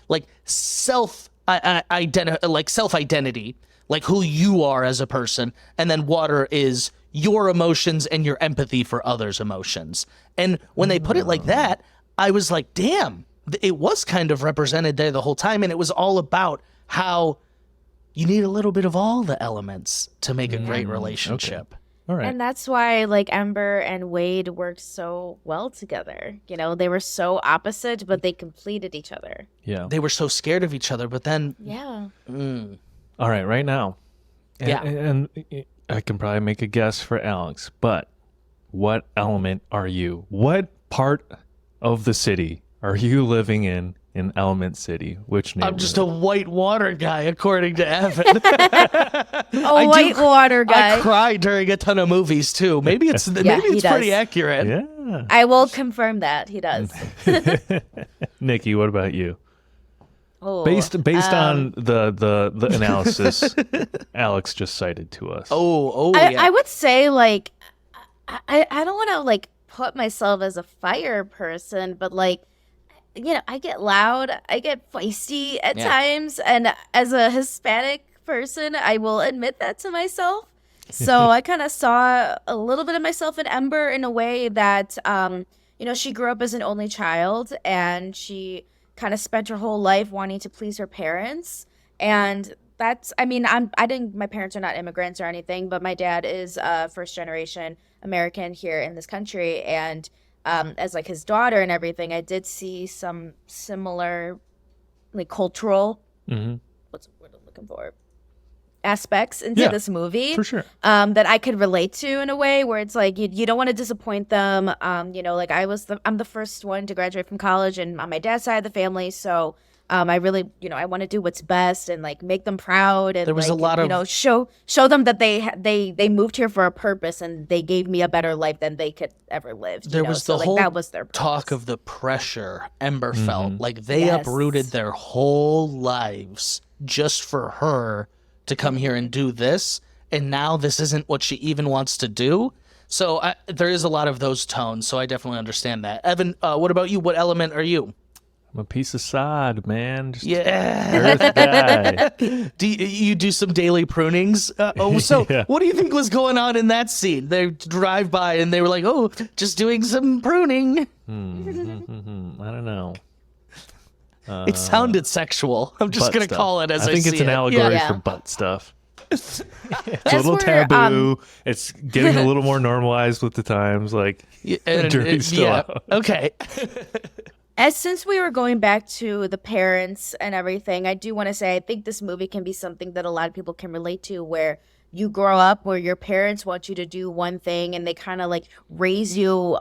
like self-identity, like who you are as a person. And then water is your emotions and your empathy for others' emotions. And when they put it like that, I was like, damn, it was kind of represented there the whole time. And it was all about how you need a little bit of all the elements to make a great relationship. All right. And that's why like Ember and Wade worked so well together. They were so opposite, but they completed each other. Yeah. They were so scared of each other, but then Yeah. All right. Right now. Yeah. And I can probably make a guess for Alex, but what element are you? What part of the city are you living in Element City? Which neighborhood? I'm just a white water guy, according to Evan. White water guy. I cry during a ton of movies too. Maybe it's he pretty does. accurate. Yeah. I will confirm that he does. Nikki, what about you? Oh, Based on the analysis Alex just cited to us. I would say like I don't want to like put myself as a fire person, but like I get loud, I get feisty at times, and as a Hispanic person, I will admit that to myself. So I kind of saw a little bit of myself in Ember in a way that she grew up as an only child, and she kind of spent her whole life wanting to please her parents. And that's, my parents are not immigrants or anything, but my dad is first generation American here in this country. And as like his daughter and everything, I did see some similar like cultural, what's the word I'm looking for? Aspects into this movie for sure. That I could relate to in a way where it's like you don't want to disappoint them. Like I'm the first one to graduate from college and on my dad's side of the family, so I really, I want to do what's best and like make them proud and There was a lot of show them that they moved here for a purpose and they gave me a better life than they could ever live. There was the whole that was their talk purpose. of the pressure Ember felt. Like they uprooted their whole lives just for her to come here and do this. And now this isn't what she even wants to do. So there is a lot of those tones. So I definitely understand that. Evan, what about you? What element are you? I'm a piece of sod, man. Just Yeah. earth guy. Do you do some daily prunings? So what do you think was going on in that scene? They drive by and they were like, oh, just doing some pruning. I don't know. It sounded sexual. I'm just Butt going to stuff. call it as I see it. think it's an allegory Yeah. for butt stuff. It's a That's little where, taboo. It's getting a little more normalized with the times. Like, And jury's still out. Okay. Since we were going back to the parents and everything, I do want to say I think this movie can be something that a lot of people can relate to, where you grow up where your parents want you to do one thing and they kind of like raise you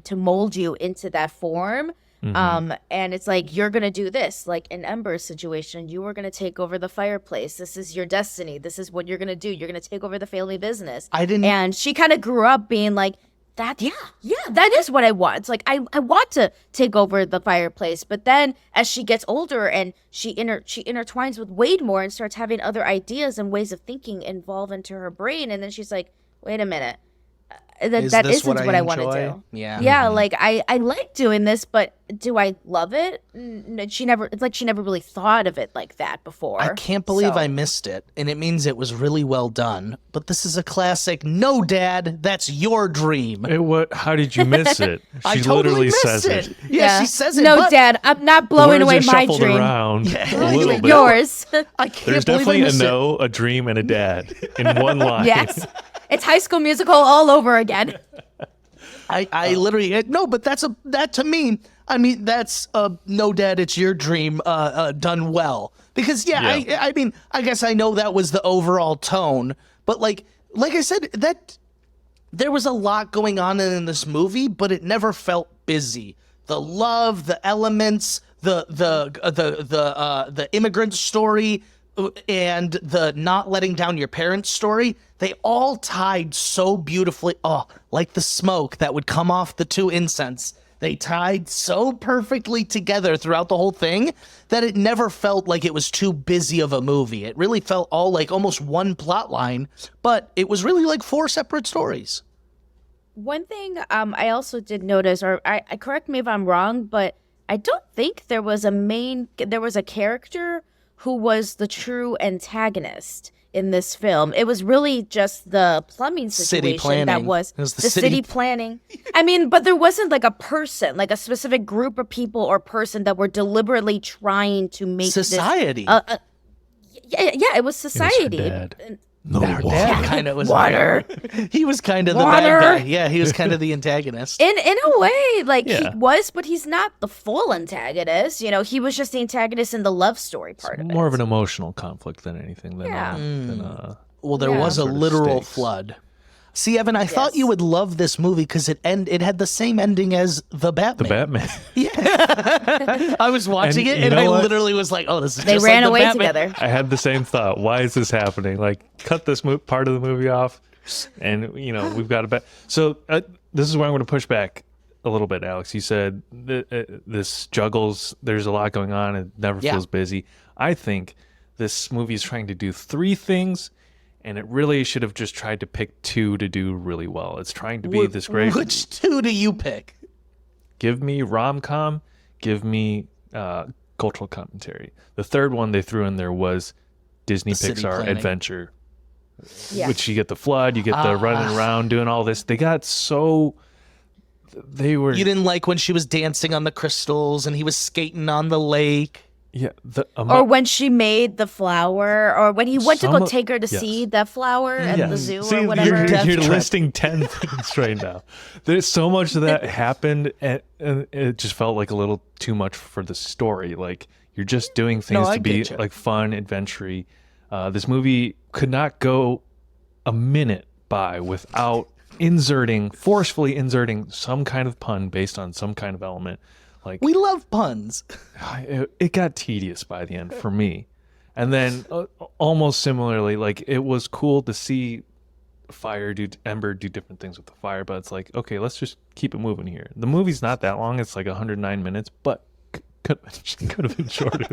to mold you into that form. And it's like, you're going to do this. Like in Ember's situation, you were going to take over the fireplace. This is your destiny. This is what you're going to do. You're going to take over the family business. And she kind of grew up being like, that is what I want. It's like I want to take over the fireplace. But then as she gets older and she intertwines with Wade more and starts having other ideas and ways of thinking involve into her brain, and then she's like, wait a minute, that isn't what I want to do. Yeah. Like I like doing this, but do I love it? She never really thought of it like that before. I can't believe So- I missed it, and it means it was really well done. But this is a classic. No, Dad, that's your dream. How did you miss it? She I totally literally missed says it. it. Yeah, she says it. No, but Dad, I'm not The blowing away words are my shuffled dream. around a like, little bit. Yours. I can't There's believe definitely I a missed it. no, a dream, and a dad in one line. Yes. It's High School Musical all over again. I literally no, but that to me. I mean, that's no, Dad, it's your dream done well. Because I mean, I guess I know that was the overall tone, but like I said, that there was a lot going on in this movie, but it never felt busy. The love, the elements, the immigrant story, and the not letting down your parents story, they all tied so beautifully. Oh, like the smoke that would come off the two incense. They tied so perfectly together throughout the whole thing that it never felt like it was too busy of a movie. It really felt all like almost one plot line, but it was really like four separate stories. One thing I also did notice, or I correct me if I'm wrong, but I don't think there was a character who was the true antagonist in this film. It was really just the plumbing City situation planning. that was It was the the city- city planning. I mean, but there wasn't like a person, like a specific group of people or person that were deliberately trying to make Society. This, it was society. dad. No, Dad kind of was Water. He was kind of the Water. bad guy. Yeah, he was kind of the antagonist. In a way, like Yeah. he was, but he's not the full antagonist. He was just the antagonist in the love story part of it. More of an emotional conflict than anything. Yeah. Well, there Yeah. was a Sort of literal stakes. flood. See, Evan, I thought you would love this movie because it had the same ending as The Batman. The Batman. Yeah. I was watching And it you and know I what? literally was like, oh, this is They just ran like away the Batman. together. I had the same thought. Why is this happening? Like, cut this part of the movie off, and we've got a bet. So this is where I'm going to push back a little bit, Alex. You said this juggles. There's a lot going on. It never feels busy. I think this movie is trying to do three things, and it really should have just tried to pick two to do really well. It's trying to be this great. Which two do you pick? Give me rom-com. Give me cultural commentary. The third one they threw in there was Disney The city Pixar planning. adventure. Yeah. Which you get the flood, you get the running around doing all this. They got so they were You didn't like when she was dancing on the crystals and he was skating on the lake. Or when she made the flower, or when he went to go Some- take her to yes. see that flower at the zoo See, or whatever. You're Death trap. listing 10 things right now. There's so much that happened, and it just felt like a little too much for the story. Like you're just doing things I to be get you. like fun, adventure-y. This movie could not go a minute by without forcefully inserting some kind of pun based on some kind of element. Like We love puns. it got tedious by the end for me. And then almost similarly, like it was cool to see Ember do different things with the fire, but it's like, okay, let's just keep it moving here. The movie's not that long. It's like 109 minutes, but could have been shorter.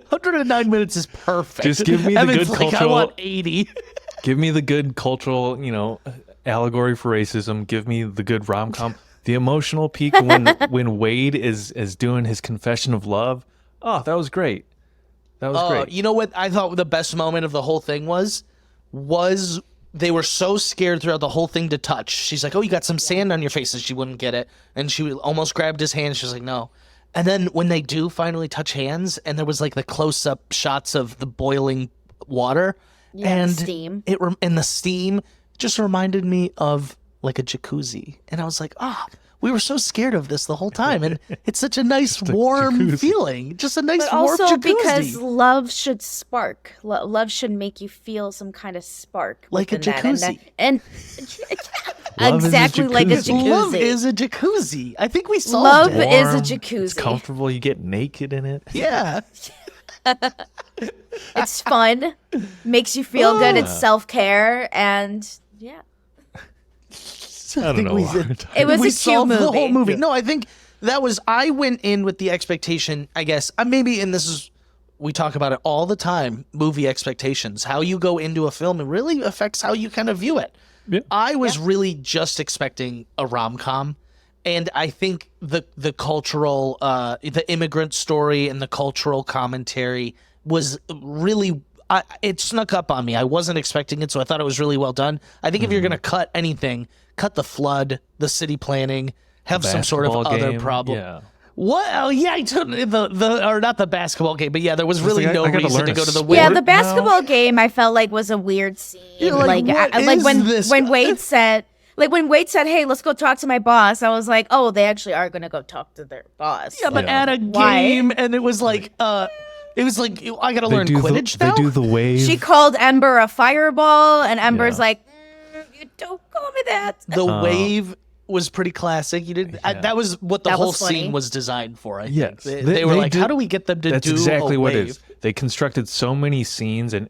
109 minutes is perfect. Just give me the Evan's good like, cultural. I want 80. Give me the good cultural, allegory for racism. Give me the good rom-com. The emotional peak when Wade is doing his confession of love. Oh, that was great. That was great. You know what I thought the best moment of the whole thing was they were so scared throughout the whole thing to touch. She's like, oh, you got some sand on your face, and she wouldn't get it. And she almost grabbed his hand. She's like, no. And then when they do finally touch hands, and there was like the close-up shots of the boiling water. And the steam. And the steam just reminded me of like a jacuzzi. And I was like, we were so scared of this the whole time. And it's such a nice, warm jacuzzi. feeling. Just a nice, But warm also jacuzzi. because love should spark. Love should make you feel some kind of spark. Like a within that. jacuzzi. And Love is a exactly like a jacuzzi. jacuzzi. Love is a jacuzzi. I think we solved Love it. is a Warm, jacuzzi. It's comfortable. You get naked in it. Yeah. It's fun. Makes you feel good. It's self-care. And yeah. I don't know. why we're talking- It was we a cute solved the whole movie. movie. No, I think that was, I went in with the expectation, I guess, maybe, and this is, we talk about it all the time, movie expectations. How you go into a film, it really affects how you kind of view it. Yeah. I was really just expecting a rom-com, and I think the cultural, the immigrant story and the cultural commentary was really, it snuck up on me. I wasn't expecting it, so I thought it was really well done. I think if you're going to cut anything, cut the flood, the city planning, have some sort of Basketball other game, problem. Yeah. What? Oh, yeah, I took or not the basketball game, but yeah, there was really like, no I gotta reason learn to a go to the sport. Yeah, win. the basketball game I felt like was a weird scene. You're like, what like is when this? when Wade said hey, let's go talk to my boss, I was like, oh, they actually are gonna go talk to their boss. Yeah, but Yeah. at a Why? game, and it was like, I gotta learn Quidditch They now. do the wave. She called Ember a fireball, and Ember's Yeah. like, you don't call me that. The wave was pretty classic. You didn't. That was what the That whole was funny. scene was designed for. I Yes. think they were like, did- how do we get them to That's do exactly a what wave? it is. They constructed so many scenes and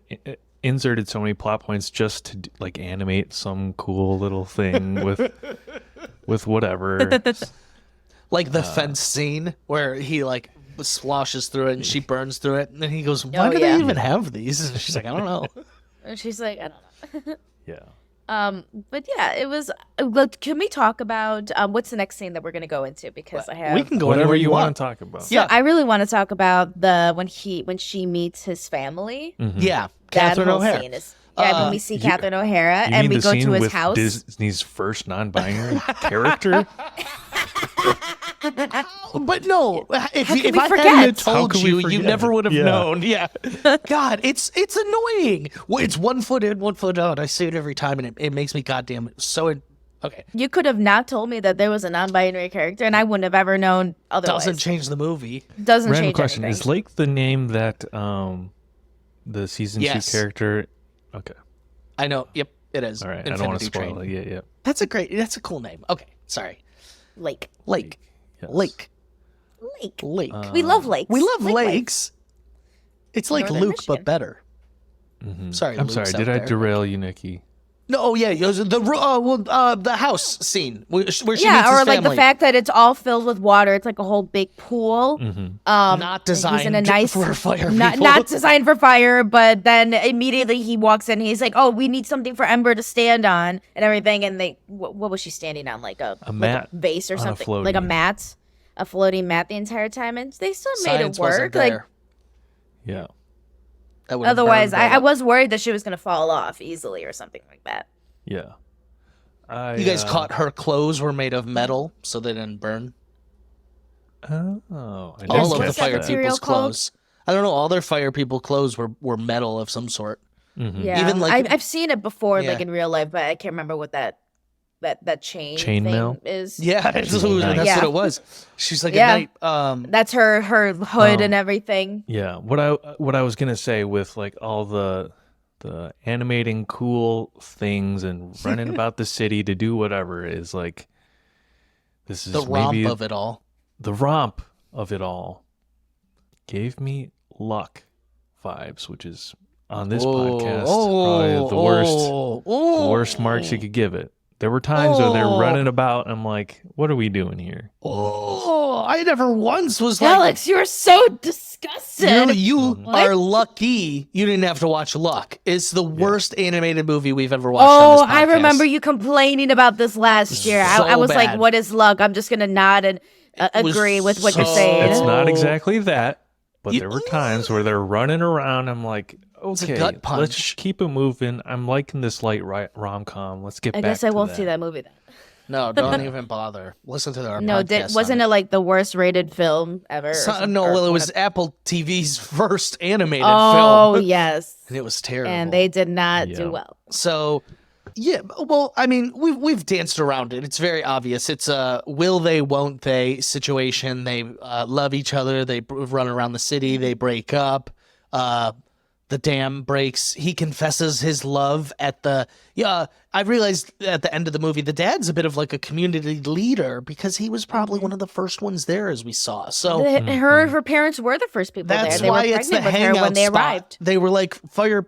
inserted so many plot points just to like animate some cool little thing with whatever. Like the fence scene where he like sloshes through it and she burns through it, and then he goes, "Why Oh, do yeah. they even have these?" And she's like, "I don't know." And she's like, I don't know. Yeah. But yeah, it was. Look, can we talk about what's the next scene that we're gonna go into? Because I have. We can go Whatever anywhere you want. want to talk about. Yeah. I really want to talk about the when she meets his family. Yeah, That Catherine whole O'Hara. scene is when we see Catherine O'Hara You and mean we the go scene to his with house. Disney's first non-binary character? But no, if could we I hadn't forget? have How told could we you, you forget? never would have Yeah. known. Yeah, God, it's annoying. Well, it's 1 foot in, 1 foot out. I say it every time, and it makes me goddamn so. Okay, You could have not told me that there was a non-binary character, and I wouldn't have ever known otherwise. doesn't change the movie. Doesn't Random change question: anything. Is Lake the name that the season Yes. 2 character? Okay, I know. Yep, it is. all right. I don't want to Infinity spoil Train. it. Yeah. That's a cool name. Okay, sorry. Lake. Lake. Yes. Lake. Lake. Lake. We love lakes. We love Lake life. lakes. It's like Northern Luke, Michigan. but better. Sorry, I'm Luke's sorry. out Did I there. derail you, Nikki? No, oh yeah, it was the house scene where she meets Yeah, or his like the family. fact that it's all filled with water. It's like a whole big pool. Not He's in designed a nice, for fire not, people. not designed for fire, but then immediately he walks in. He's like, "Oh, we need something for Ember to stand on and everything." And they, what was she standing on? Like a mat vase or on a something, like a floaty. mat, a floating mat the entire time, and they still made Science it work. wasn't Like there. Yeah. That would've otherwise, burned that I up. was worried that she was gonna fall off easily or something like that. Yeah. You guys caught her clothes were made of metal, so they didn't burn. Oh, I All didn't of the catch fire that. material people's called? clothes. I don't know. All their fire people clothes were metal of some sort. Yeah, Even, like- I've seen it before, like Yeah. in real life, but I can't remember what that chain thing Chainmail? is. Yeah, that's She's a knight. what Yeah. it was. She's like Yeah. a knight. That's her hood and everything. Yeah. What I was gonna say with like all the animating cool things and running about the city to do whatever is like this is The romp maybe of it all. the romp. of it all gave me Luck vibes, which is on this podcast probably the worst marks you could give it. There were times where they're running about and I'm like, what are we doing here? I never once was like, Alex, you're so disgusted. you are lucky you didn't have to watch Luck. It's the worst animated movie we've ever watched on this podcast. I remember you complaining about this last year. I was like, what is Luck? I'm just going to nod and agree with what you're saying. It's not exactly that, but there were times where they're running around. I'm like, okay, gut punch. let's keep it moving. I'm liking this light rom-com. Let's get back to I guess I won't see that movie then. No, don't even bother. Listen to our No, podcast. wasn't it like the worst rated film ever? It was Apple TV's first animated film. Oh, yes. And it was terrible. And they did not do well. So, yeah, well, I mean, we've danced around it. It's very obvious. It's a will they, won't they situation. They love each other. They run around the city. They break up. The dam breaks. He confesses his love at the... I realized at the end of the movie, the dad's a bit of like a community leader because he was probably one of the first ones there, as we saw. So her parents were the first people there. that's They why were it's the pregnant with her hangout when they spot. arrived. They were like, fire...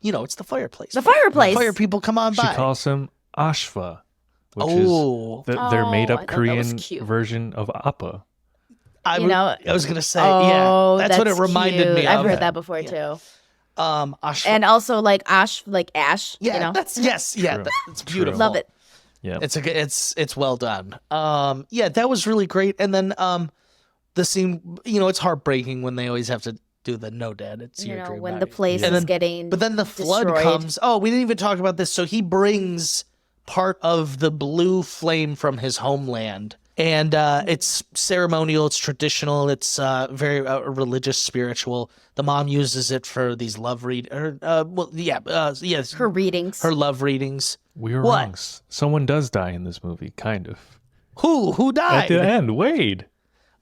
it's the fireplace. The fireplace. Fire people come on She by. calls him Ashva, which Oh. is their I made-up thought that was Korean cute. version of Appa. I was going to say, Oh, that's what it reminded cute. me of. I've heard that before too. Ashwa. And also like Ash. Yeah, that's True. that's beautiful. Love it. Yeah, It's well done. That was really great. And then the scene, it's heartbreaking when they always have to do the no dad. It's your dream. When not the your- place And is then- getting But then the flood destroyed. comes. Oh, we didn't even talk about this. So he brings part of the blue flame from his homeland. And it's ceremonial, it's traditional, it's very religious, spiritual. The mom uses it for these love yes, her readings. her love readings. we were What? wrong. Someone does die in this movie, kind of. Who died? At the end, Wade.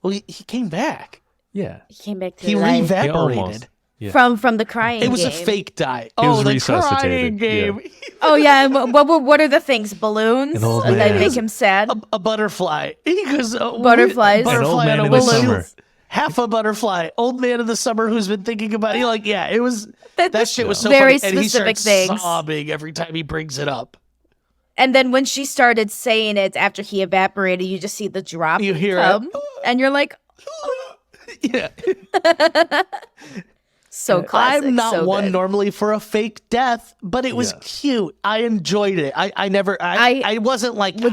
Well, he came back. Yeah, He came back to He life. He revaporated. almost. Yeah. From the crying It was game. a fake die. was the resuscitated, crying game. Oh yeah, and what are the things? Balloons An old that man. make him sad. A butterfly. He goes, Butterflies. An old Butterfly man on a in the balloon. summer. Half a butterfly. Old man in the summer who's been thinking about it. It was that shit was so Very funny. And he specific starts things. sobbing every time he brings it up. And then when she started saying it after he evaporated, you just see the drop You hear come, it. and you're like, Yeah. so classic. I'm not so one good. normally for a fake death, but it was Yeah. cute. I enjoyed it. I wasn't like I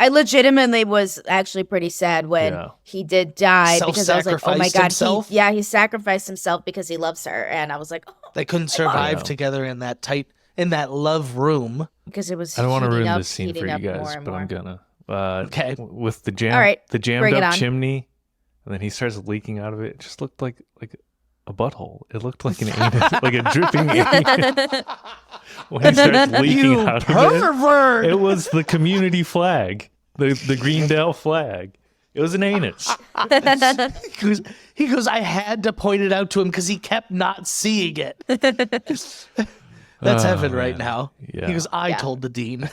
legitimately was actually pretty sad when Yeah. he did die because I was like, oh my Self-sacrificed god, himself? he sacrificed himself because he loves her, and I was like, oh, they couldn't survive know. together in that love room. because it was. I don't want to heating ruin up, this scene for heating you up more guys, and but I'm more. gonna. Okay. With the jam, All right, the jammed bring it up on. chimney, and then he starts leaking out of it. It just looked like a butthole. It looked like an anus, like a dripping anus. When he starts leaking out of Pervert! it was the community flag, the Greendale flag. It was an anus. He goes, I had to point it out to him because he kept not seeing it. That's heaven right man. now. Yeah. He goes, I told the dean.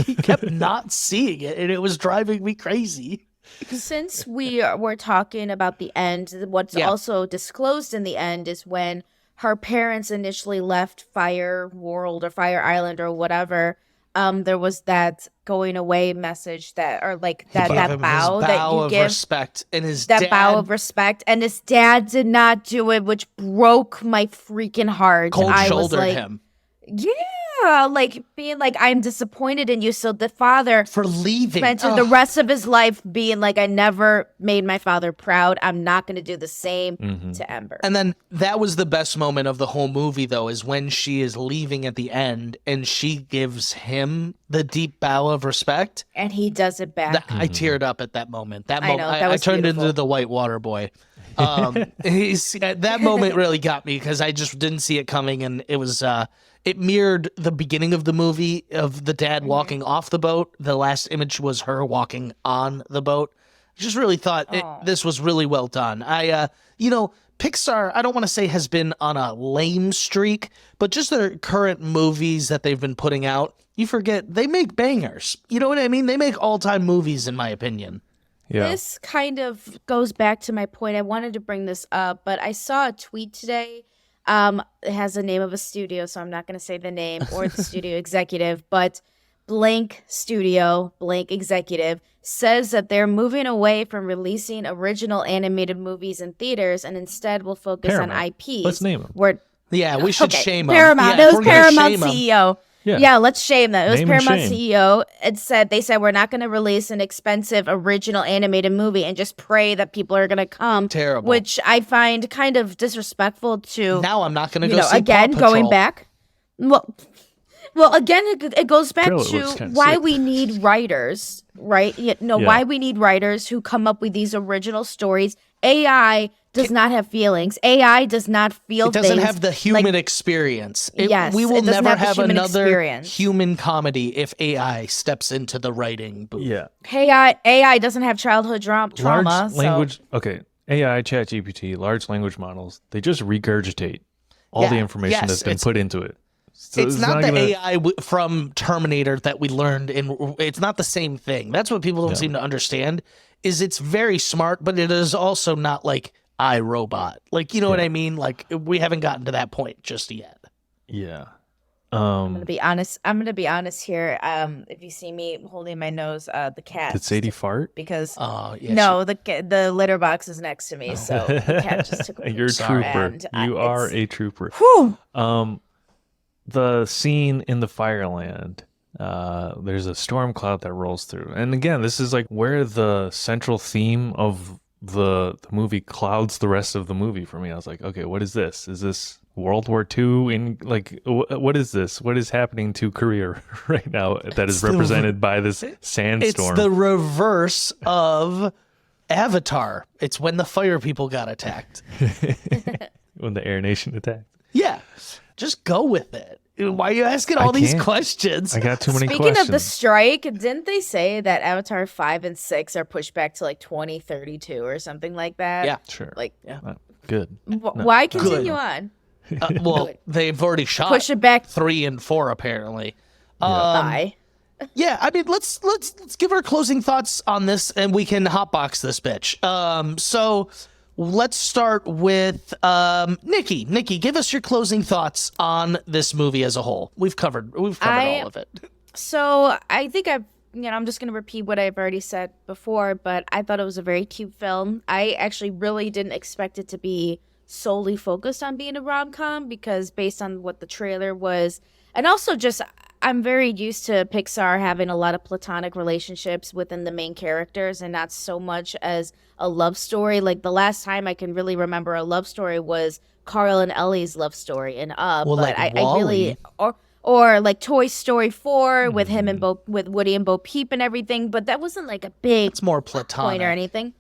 He kept not seeing it, and it was driving me crazy. Since we're talking about the end, what's also disclosed in the end is when her parents initially left Fire World or Fire Island or whatever. There was that going away message that Gave him his bow that you of give. respect, and his That dad, bow of respect, and his dad did not do it, which broke my freaking heart. cold I was shouldered like, him like being like, I'm disappointed in you. So the father for leaving. spent the rest of his life being like, I never made my father proud. I'm not going to do the same to Ember. And then that was the best moment of the whole movie, though, is when she is leaving at the end and she gives him the deep bow of respect. And he does it back. I teared up at that moment. That I moment, know, that was I turned beautiful. into the white water boy. That moment really got me because I just didn't see it coming, and it was it mirrored the beginning of the movie of the dad walking off the boat. The last image was her walking on the boat. I just really thought this was really well done. Pixar, I don't want to say has been on a lame streak, but just their current movies that they've been putting out, you forget they make bangers. You know what I mean? They make all-time movies, in my opinion. Yeah. This kind of goes back to my point. I wanted to bring this up, but I saw a tweet today. It has the name of a studio, so I'm not going to say the name or the studio executive, but blank studio, blank executive says that they're moving away from releasing original animated movies in theaters and instead will focus Paramount. on IPs. Let's name them. Where Yeah, we should okay, shame them. Paramount. Yeah, It if was we're gonna Paramount shame 'em- CEO. Yeah. Yeah, let's shame them. It was Name and Paramount shame. CEO. They said we're not going to release an expensive original animated movie and just pray that people are going to come. Terrible. Which I find kind of disrespectful to. Now I'm not going to you go know, see again, Paw Patrol. going back. Well, again, it goes back Trailer to looks kinda why sick. we need writers, right? Yeah. Why we need writers who come up with these original stories. AI does not have feelings. AI does not feel It doesn't things have the human like- experience. Yes, we it will doesn't never have the have human another experience. human comedy if AI steps into the writing booth. Yeah. AI doesn't have childhood trauma. Large so- language. Okay. AI, ChatGPT, large language models. They just regurgitate all the Yeah, information yes, that's been it's- put into it. So It's not the gonna- AI from Terminator that we learned in. It's not the same thing. That's what people don't seem to understand. Is it's very smart, but it is also not like iRobot. Like, you know what I mean? Like, we haven't gotten to that point just yet. Yeah. I'm gonna be honest. I'm gonna be honest here. If you see me holding my nose, the cat. Did Sadie fart? Because Oh, yeah. no, the litter box is next to me, so the cat just took. You're a Sorry. trooper. And, You are it's- a trooper. Whew. The scene in the Fireland, there's a storm cloud that rolls through. And again, this is like where the central theme of the movie clouds the rest of the movie for me. I was like, okay, what is this? Is this World War II? In like, what is this? What is happening to Korea right now that is represented by this It's sandstorm? the reverse of Avatar. It's when the fire people got attacked. When the Air Nation attacked. Yeah. Just go with it. Why are you asking all these can't. questions? I got too many Speaking questions. of the strike, didn't they say that Avatar 5 and 6 are pushed back to like 2032 or something like that? Yeah. Sure. Like, Good. why continue on? Well, they've already shot Push it back. 3 and 4 apparently. Bye. Yeah, I mean, let's give our closing thoughts on this, and we can hotbox this bitch. So let's start with Nikki. Nikki, give us your closing thoughts on this movie as a whole. We've covered all of it. So I think I'm just going to repeat what I've already said before, but I thought it was a very cute film. I actually really didn't expect it to be solely focused on being a rom-com because based on what the trailer was, and also just I'm very used to Pixar having a lot of platonic relationships within the main characters and not so much as a love story. Like the last time I can really remember a love story was Carl and Ellie's love story in Up. Well, but like I really or like Toy Story 4 with him and with Woody and Bo Peep and everything, but that wasn't like a big It's more point platonic. or anything.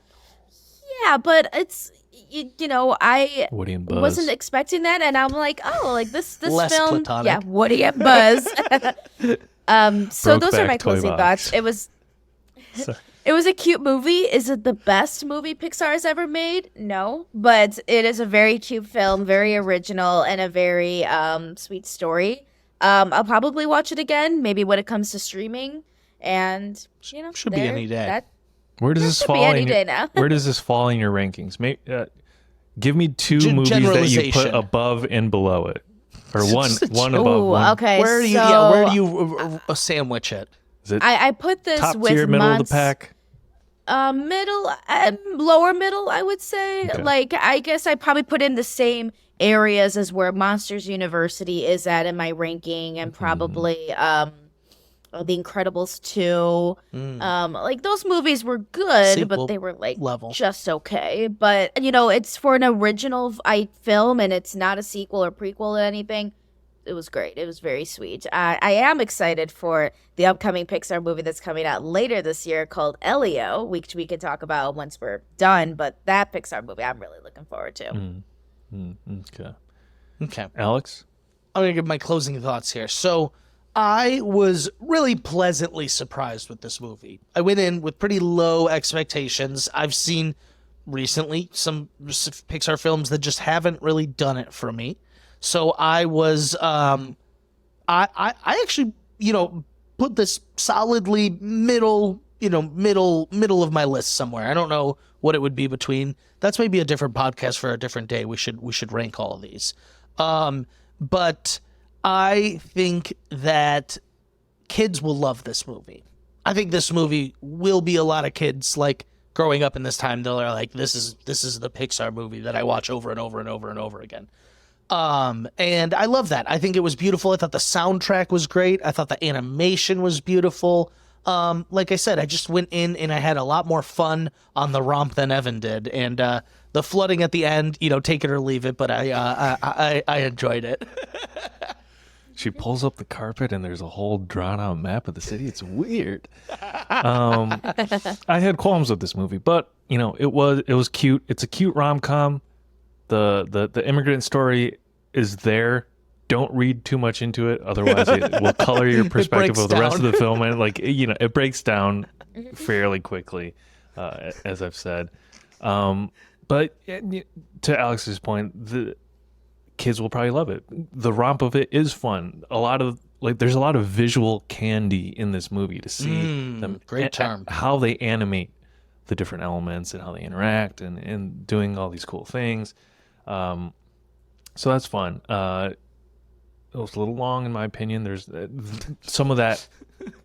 Yeah, but it's I Woody and Buzz. wasn't expecting that, and I'm like, oh, like this Less film, platonic. yeah, Woody and Buzz. So those are Brokeback my Toy closing Box. thoughts. It was a cute movie. Is it the best movie Pixar has ever made? No, but it is a very cute film, very original, and a very sweet story. I'll probably watch it again, maybe when it comes to streaming, and Should be any day. Where does this should be fall any in day your, now. Where does this fall in your rankings? Give me two movies that you put generalization. above and below it, or one above Ooh, one. okay. Where do you so where do you sandwich it? Is it I put this top with tier, middle of the pack? middle, lower middle, I would say. Okay. Like, I guess I probably put in the same areas as where Monsters University is at in my ranking, and probably The Incredibles 2. Like those movies were good, Sequel but they were like level. just okay. But it's for an original film, and it's not a sequel or prequel or anything. It was great. It was very sweet. I am excited for the upcoming Pixar movie that's coming out later this year called Elio, which we can talk about once we're done. But that Pixar movie, I'm really looking forward to. Okay. Okay. Alex? I'm gonna give my closing thoughts here. So I was really pleasantly surprised with this movie. I went in with pretty low expectations. I've seen recently some Pixar films that just haven't really done it for me. So I was I actually, put this solidly middle middle of my list somewhere. I don't know what it would be between. That's maybe a different podcast for a different day. We should rank all of these. But I think that kids will love this movie. I think this movie will be a lot of kids like growing up in this time. They're like, this is the Pixar movie that I watch over and over and over and over again. And I love that. I think it was beautiful. I thought the soundtrack was great. I thought the animation was beautiful. Like I said, I just went in and I had a lot more fun on the romp than Evan did. And the flooding at the end, take it or leave it, but I enjoyed it. She pulls up the carpet and there's a whole drawn out map of the city. It's weird. I had qualms with this movie, but it was cute. It's a cute rom-com. The immigrant story is there. Don't read too much into it, otherwise it will color your perspective of the rest of the film, and it breaks down fairly quickly, as I've said. But to Alex's point, the kids will probably love it. The romp of it is fun. There's a lot of visual candy in this movie to see them. Great term. How they animate the different elements and how they interact and doing all these cool things. So that's fun. It was a little long, in my opinion. There's some of that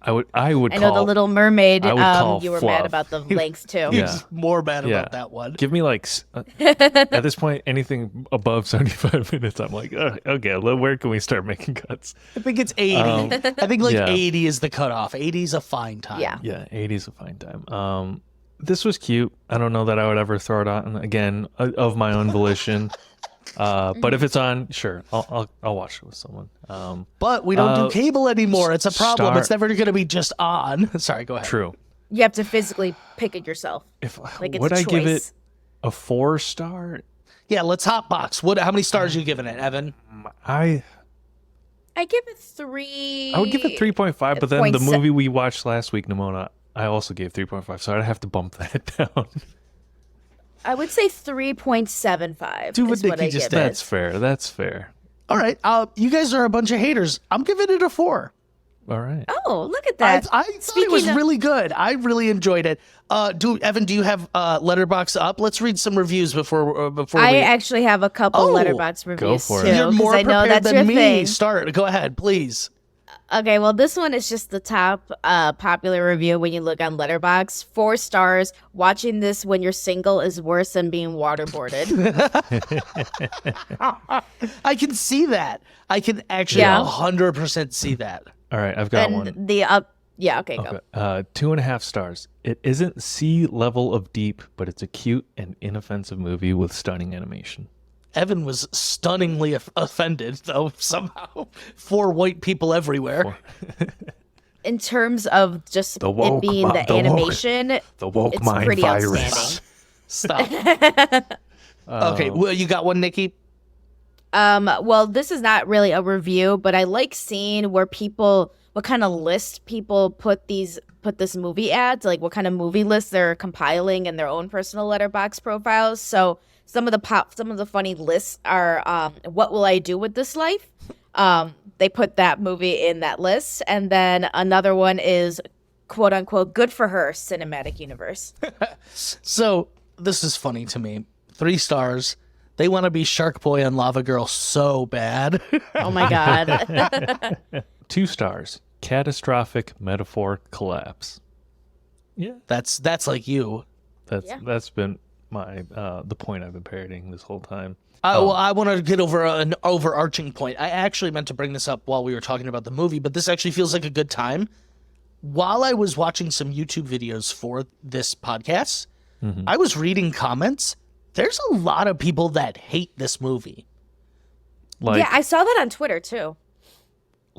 I would I call. know the Little Mermaid. I would call You were fluff. mad about the length too. He Yeah. was more mad about that one. Give me at this point anything above 75 minutes. I'm like, okay, where can we start making cuts? I think it's 80. I think 80 is the cutoff. 80 is a fine time. Yeah. Yeah, 80 is a fine time. This was cute. I don't know that I would ever throw it on again of my own volition. But if it's on, sure, I'll watch it with someone. But we don't do cable anymore. It's a problem. It's never going to be just on. Sorry, go ahead. True. You have to physically pick it yourself. If It's would a I give it choice. a 4-star? Yeah, let's hotbox. How many stars are you giving it, Evan? I give it 3. would give it 3.5, but then the 0.7. movie we watched last week, Nimona, I also gave 3.5, so I'd have to bump that down. I would say 3.75. Do what is what Nikki I just give did. it. That's fair. All right. You guys are a bunch of haters. I'm giving it a 4. All right. Oh, look at that. I thought it was really good. I really enjoyed it. Evan, do you have Letterboxd up? Let's read some reviews before I actually have a couple Letterboxd reviews for it. too. You're more I know prepared that's than your me. thing. Start. Go ahead, please. Okay, well, this one is just the top popular review when you look on Letterboxd. 4 stars. Watching this when you're single is worse than being waterboarded. I can see that. I can actually 100% see that. All right, I've got one. And okay, go. 2.5 stars. It isn't sea level of deep, but it's a cute and inoffensive movie with stunning animation. Evan was stunningly offended, though, somehow. 4 white people everywhere. In terms of just The woke it being mi- the the woke- animation, The woke it's mind pretty virus. outstanding. Stop. Okay, well, you got one, Nikki? Well, this is not really a review, but I like seeing what kind of list people put this movie at, like what kind of movie lists they're compiling in their own personal Letterboxd profiles. So some of the funny lists are, what will I do with this life? They put that movie in that list, and then another one is quote unquote good for her cinematic universe. So this is funny to me. 3 stars. They want to be Shark Boy and Lava Girl so bad. Oh my god. 2 stars. Catastrophic metaphor collapse. Yeah, That's like you. that's been my the point I've been parroting this whole time. Well, I want to get over an overarching point. I actually meant to bring this up while we were talking about the movie, but this actually feels like a good time. While I was watching some YouTube videos for this podcast, I was reading comments. There's a lot of people that hate this movie. Like, Yeah, I saw that on Twitter too.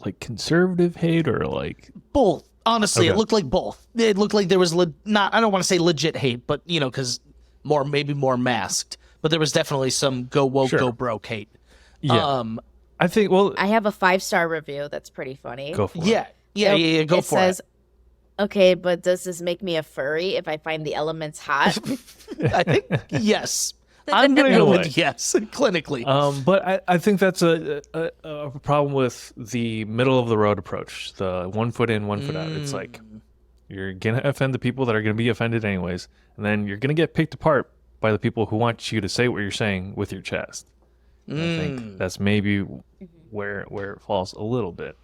like conservative hate or like Both. Honestly, it Okay. looked like both. It looked like there was I don't want to say legit hate, but because maybe more masked. But there was definitely some go woke, Sure. go broke hate. yeah. I think I have a 5-star review that's pretty funny. go for it. Yeah. Go it for says, okay, but does this make me a furry if I find the elements hot? it. I think yes. I'm gonna In a go way. with yes, clinically. But I think that's a problem with the middle of the road approach. The 1 foot in, 1 foot out. It's like You're going to offend the people that are going to be offended anyways. And then you're going to get picked apart by the people who want you to say what you're saying with your chest. I think that's maybe where it falls a little bit.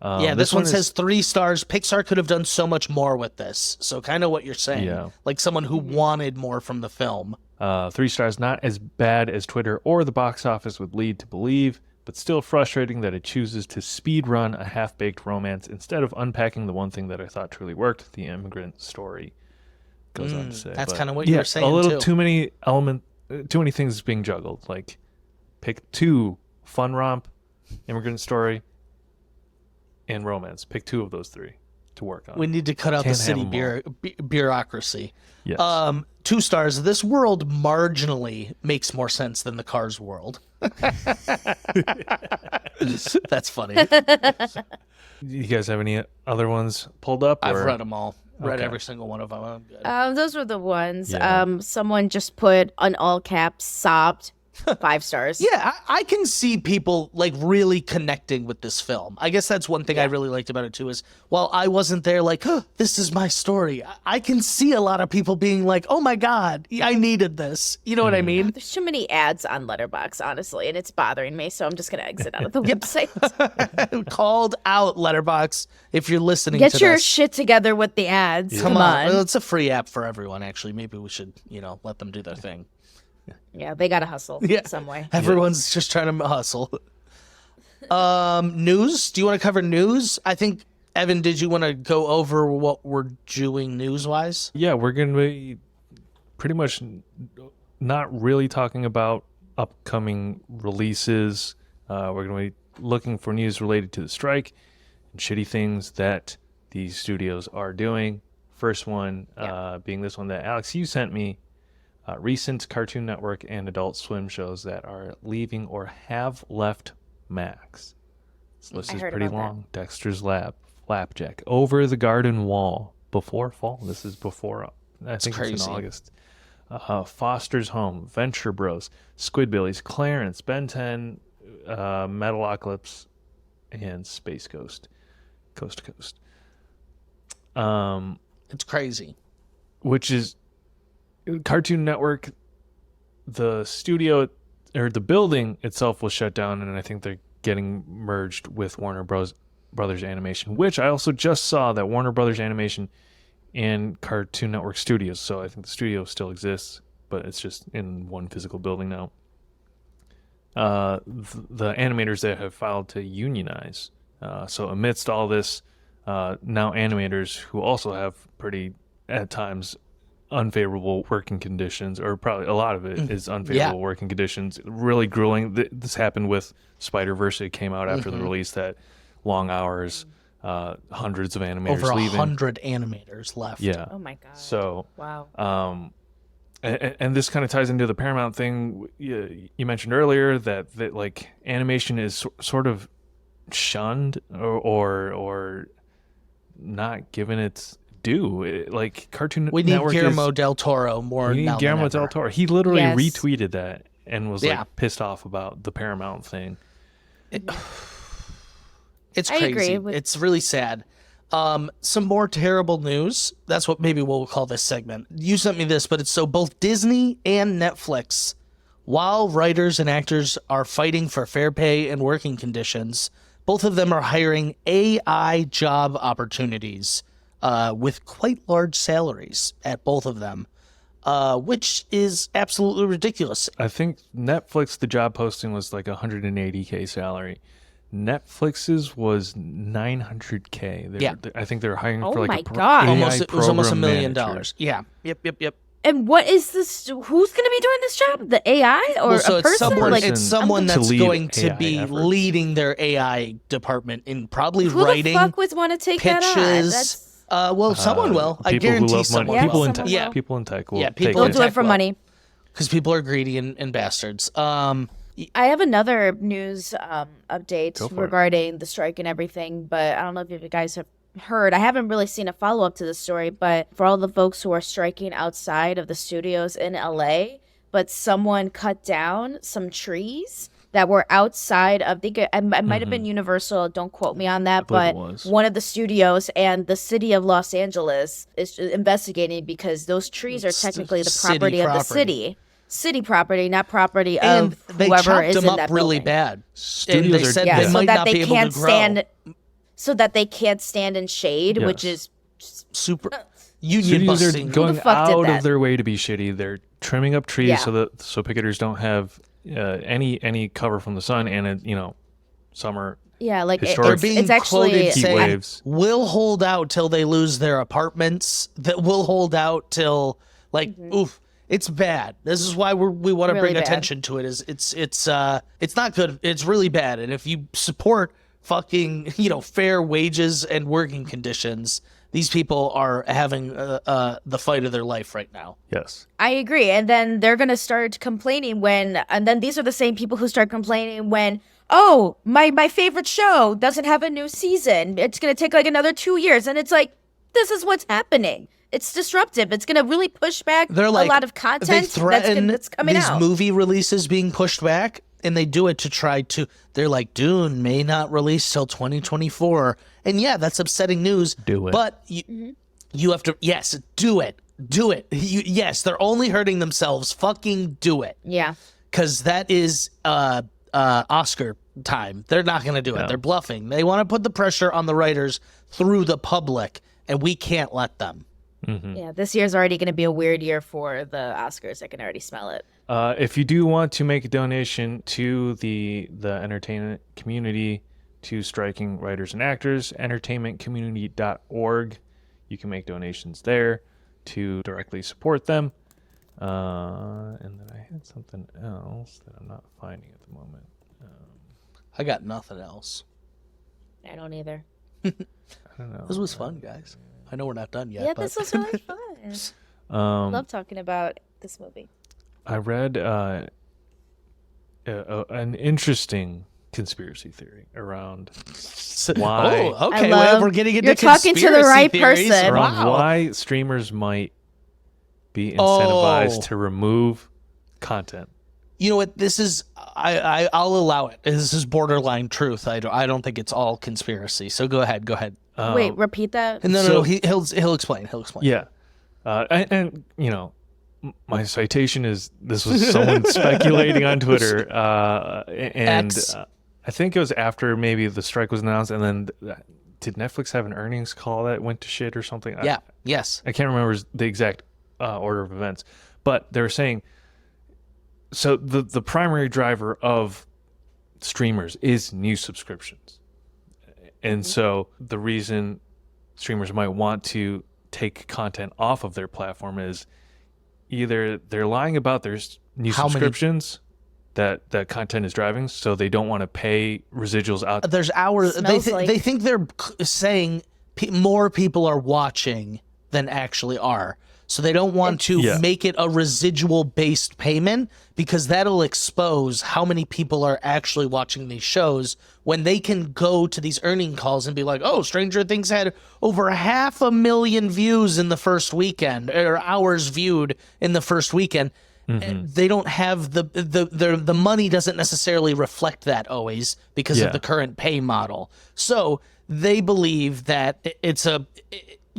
Yeah, this one says 3 stars. Pixar could have done so much more with this. So kind of what you're saying. Yeah. Like someone who wanted more from the film. 3 stars, not as bad as Twitter or the box office would lead to believe, but still frustrating that it chooses to speed run a half-baked romance instead of unpacking the one thing that I thought truly worked, the immigrant story. Goes on to say. That's kind of what you were saying, a little too. too many things being juggled. Like, pick 2, fun romp, immigrant story, and romance. Pick 2 of those 3 to work on. We need to cut out the Can't city have 'em all. bureaucracy. Yes. 2 stars. This world marginally makes more sense than the Cars world. That's funny. You guys have any other ones pulled up? I've or- read them all. Read Okay. every single one of them. I'm good. Those were the ones. Yeah. Someone just put on all caps, sobbed, 5 stars. Yeah, I can see people like really connecting with this film. I guess that's one thing I really liked about it too is while I wasn't there like, oh, this is my story, I can see a lot of people being like, oh my God, I needed this. You know what I mean? There's too many ads on Letterboxd, honestly, and it's bothering me, so I'm just going to exit out of the website. Called out Letterbox if you're listening Get to your this. shit together with the ads. Come on. Well, it's a free app for everyone, actually. Maybe we should, let them do their thing. Yeah, they got to hustle some way. Everyone's just trying to hustle. News? Do you want to cover news? I think, Evan, did you want to go over what we're doing news-wise? Yeah, we're going to be pretty much not really talking about upcoming releases. We're going to be looking for news related to the strike and shitty things that these studios are doing. First one being this one that, Alex, you sent me. Recent Cartoon Network and Adult Swim shows that are leaving or have left Max. This list is heard pretty about that. long. Dexter's Lab, Flapjack, Over the Garden Wall, Before Fall. This is before, I think it's crazy. in August. Foster's Home, Venture Bros, Squidbillies, Clarence, Ben 10, Metalocalypse, and Space Ghost, Coast to Coast. It's crazy. Which is Cartoon Network, the studio or the building itself was shut down, and I think they're getting merged with Warner Brothers Animation, which I also just saw that Warner Brothers Animation and Cartoon Network Studios. So I think the studio still exists, but it's just in one physical building now. The animators that have filed to unionize. So amidst all this, now animators who also have pretty, at times, unfavorable working conditions, or probably a lot of it is unfavorable working conditions, really grueling. This happened with Spider-Verse. It came out after the release, that long hours, hundreds of animators Over leaving. 100 animators left. Yeah. Oh, my God. So, Wow. and this kind of ties into the Paramount thing you mentioned earlier, that like animation is sort of shunned or not given its due. Like Cartoon We need Network Guillermo del Toro more we now need Guillermo than del ever. Toro. He literally Yes. retweeted that and was Yeah. like pissed off about the Paramount thing. It's I crazy. agree with- It's really sad. Some more terrible news. That's what maybe we'll call this segment. You sent me this, but it's so both Disney and Netflix, while writers and actors are fighting for fair pay and working conditions, both of them are hiring AI job opportunities with quite large salaries at both of them, which is absolutely ridiculous. I think Netflix, the job posting was like 180K salary. Netflix's was 900K. I think they're hiring Oh for like my a God. AI It was almost $1 program million. manager. Yeah. Yep. And what is this? Who's going to be doing this job? The AI or Well, so a it's person? someone, Like, it's someone to that's lead going to AI be efforts. leading their AI department in probably who writing the fuck would want to take that on? pitches. That's well, someone will. I People who guarantee love money. someone Yeah, People will. in someone tech. Yeah. People in tech will Yeah, take people they'll in it. do it tech for will. money. Because people are greedy and bastards. I have another news update Go for it. regarding the strike and everything, but I don't know if you guys have heard. I haven't really seen a follow-up to the story, but for all the folks who are striking outside of the studios in LA, but someone cut down some trees that were outside of it might have been Universal, don't quote me on that, believe but it was. one of the studios and the city of Los Angeles is investigating because those trees are technically the City property of the property. city property, not property And of they whoever chopped is them in up that really building. bad. And Studios they are- said Yeah, they so might that not they be able can't to grow. stand, so that they can't stand in shade, which Yes. is Super union Studios busting. are going fuck did out that? of their way to be shitty. They're trimming up trees Yeah. so picketers don't have any cover from the sun, and summer. yeah, like Historic- They're being it's actually quoted Heat saying, waves. "We'll hold out till they lose their apartments. That we'll hold out till oof." It's bad. This is why we want to Really bring bad. attention to it. It's not good. It's really bad. And if you support fucking fair wages and working conditions, these people are having the fight of their life right now. Yes. I agree. And then they're going to start complaining and then these are the same people who start complaining when, oh, my favorite show doesn't have a new season. It's going to take like another 2 years. And it's like, this is what's happening. It's disruptive. It's going to really push back They're like a lot of they content threaten that's coming these out. movie releases being pushed back, and they do it to try to. They're like, Dune may not release till 2024, and yeah, that's upsetting news. Do it. But you have to do it. Yes, they're only hurting themselves. Fucking do it, Yeah. because that is Oscar time. They're not going to do it. No. They're bluffing. They want to put the pressure on the writers through the public, and we can't let them. Yeah. This year's already going to be a weird year for the Oscars. I can already smell it. If you do want to make a donation to the entertainment community, to striking writers and actors, entertainmentcommunity.org, you can make donations there to directly support them. And then I had something else that I'm not finding at the moment. I got nothing else. I don't either. I don't know. This was fun, guys. I know we're not done yet. Yeah, but this was really fun. Love talking about this movie. I read an interesting conspiracy theory around why Oh, okay. I love- we're getting into you're talking to the conspiracy right theories. person. around Wow. why streamers might be incentivized Oh. to remove content. You know what? This is I'll allow it. This is borderline truth. I don't think it's all conspiracy. So go ahead. Wait, repeat that. No, So- he'll explain. Yeah, and my citation is this was someone speculating on Twitter, and X. I think it was after maybe the strike was announced, and then did Netflix have an earnings call that went to shit or something? Yeah. Yes. I can't remember the exact order of events, but they were saying, so the primary driver of streamers is new subscriptions. And so the reason streamers might want to take content off of their platform is either they're lying about their new How many- subscriptions that content is driving, so they don't want to pay residuals out. There's hours. Smells like- They think they're saying more people are watching than actually are. So they don't want to Yeah. make it a residual based payment because that'll expose how many people are actually watching these shows when they can go to these earning calls and be like, oh, Stranger Things had over 500,000 views in the first weekend or hours viewed in the first weekend. They don't have the money doesn't necessarily reflect that always because Yeah. of the current pay model. So they believe that it's a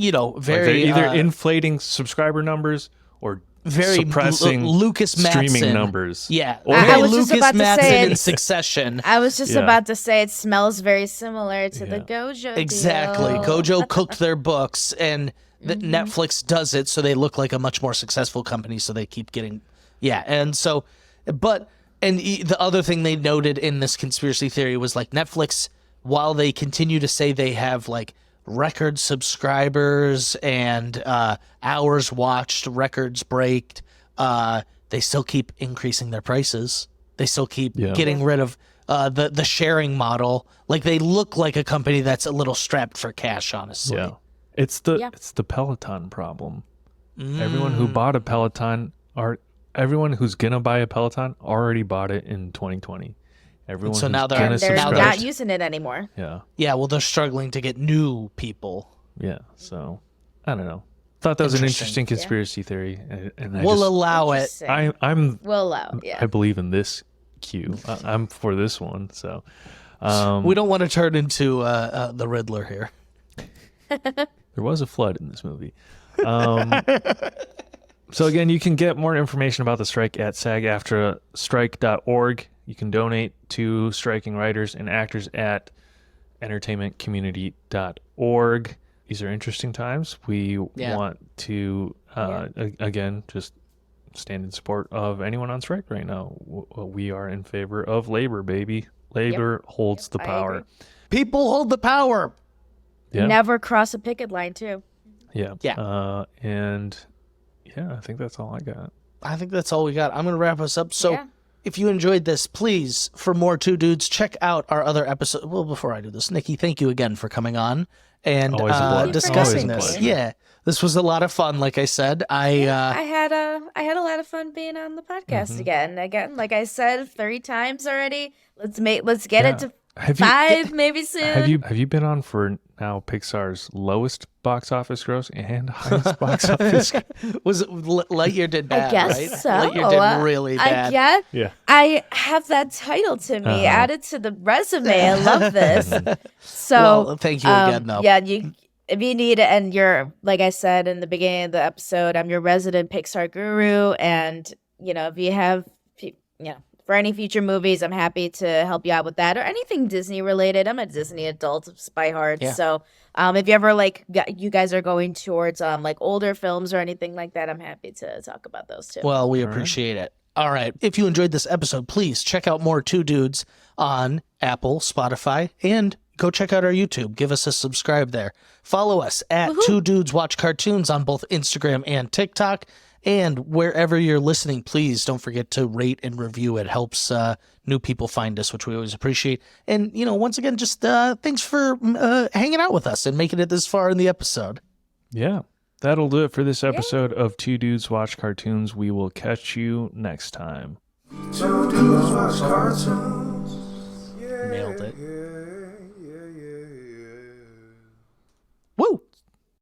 Like very they're either inflating subscriber numbers or very suppressing Lucas streaming Mattson numbers. Yeah, Or- very I was just Lucas about to Mattson say in it. Succession. I was just Yeah. about to say it smells very similar to the Yeah. Gojo Exactly. deal. Gojo cooked their books, and Mm-hmm. Netflix does it, so they look like a much more successful company. So they keep getting, and so, the other thing they noted in this conspiracy theory was like Netflix, while they continue to say they have like record subscribers and hours watched, records breaked, they still keep increasing their prices. They still keep getting rid of the sharing model. Like they look like a company that's a little strapped for cash, honestly. Yeah. It's the Peloton problem. Everyone Mm. who bought a Peloton everyone who's gonna buy a Peloton already bought it in 2020. Everyone so who's now they're- gonna And they're Now subscribe. not using it anymore. Yeah. Yeah, well, they're struggling to get new people. Yeah. So I don't know. Thought that was an Interesting. interesting conspiracy theory, and I We'll just, allow it. Interesting. I'm We'll allow. Yeah. I believe in this queue. I'm for this one. So We don't want to turn into the Riddler here. there was a flood in this movie. So again, you can get more information about the strike at sagaftrastrike.org. You can donate to striking writers and actors at entertainmentcommunity.org. These are interesting times. We want to, again, just stand in support of anyone on strike right now. We are in favor of labor, baby. Labor holds the power. People hold the power. Yeah. Never cross a picket line, too. Yeah. Yeah. And yeah, I think that's all I got. I think that's all we got. I'm going to wrap us up. So Yeah. if you enjoyed this, please, for more Two Dudes, check out our other episode. Well, before I do this, Nikki, thank you again for coming on and Always a pleasure. discussing Always a this. pleasure. Yeah, this was a lot of fun. Like I said, I had a lot of fun being on the podcast again. Like I said 3 times already. Let's get it to Have you- 5 maybe soon. Have you been on for now Pixar's lowest box office gross and highest box office? was it Lightyear did bad, I guess right? so. Lightyear did really bad. I guess. Yeah. I have that title to me added to the resume. I love this. So Well, thank you again, though. Yeah, if you need it, and you're, like I said in the beginning of the episode, I'm your resident Pixar guru, and if you have, for any future movies, I'm happy to help you out with that, or anything Disney related. I'm a Disney adult by heart, so if you ever you guys are going towards older films or anything like that, I'm happy to talk about those too. Well, we appreciate it. All right. If you enjoyed this episode, please check out more Two Dudes on Apple, Spotify, and go check out our YouTube. Give us a subscribe there. Follow us at Two Dudes Watch Cartoons on both Instagram and TikTok. And wherever you're listening, please don't forget to rate and review. It helps new people find us, which we always appreciate. And, once again, just thanks for hanging out with us and making it this far in the episode. Yeah. That'll do it for this episode of Two Dudes Watch Cartoons. We will catch you next time. Two dudes watch cartoons. Nailed it. Yeah.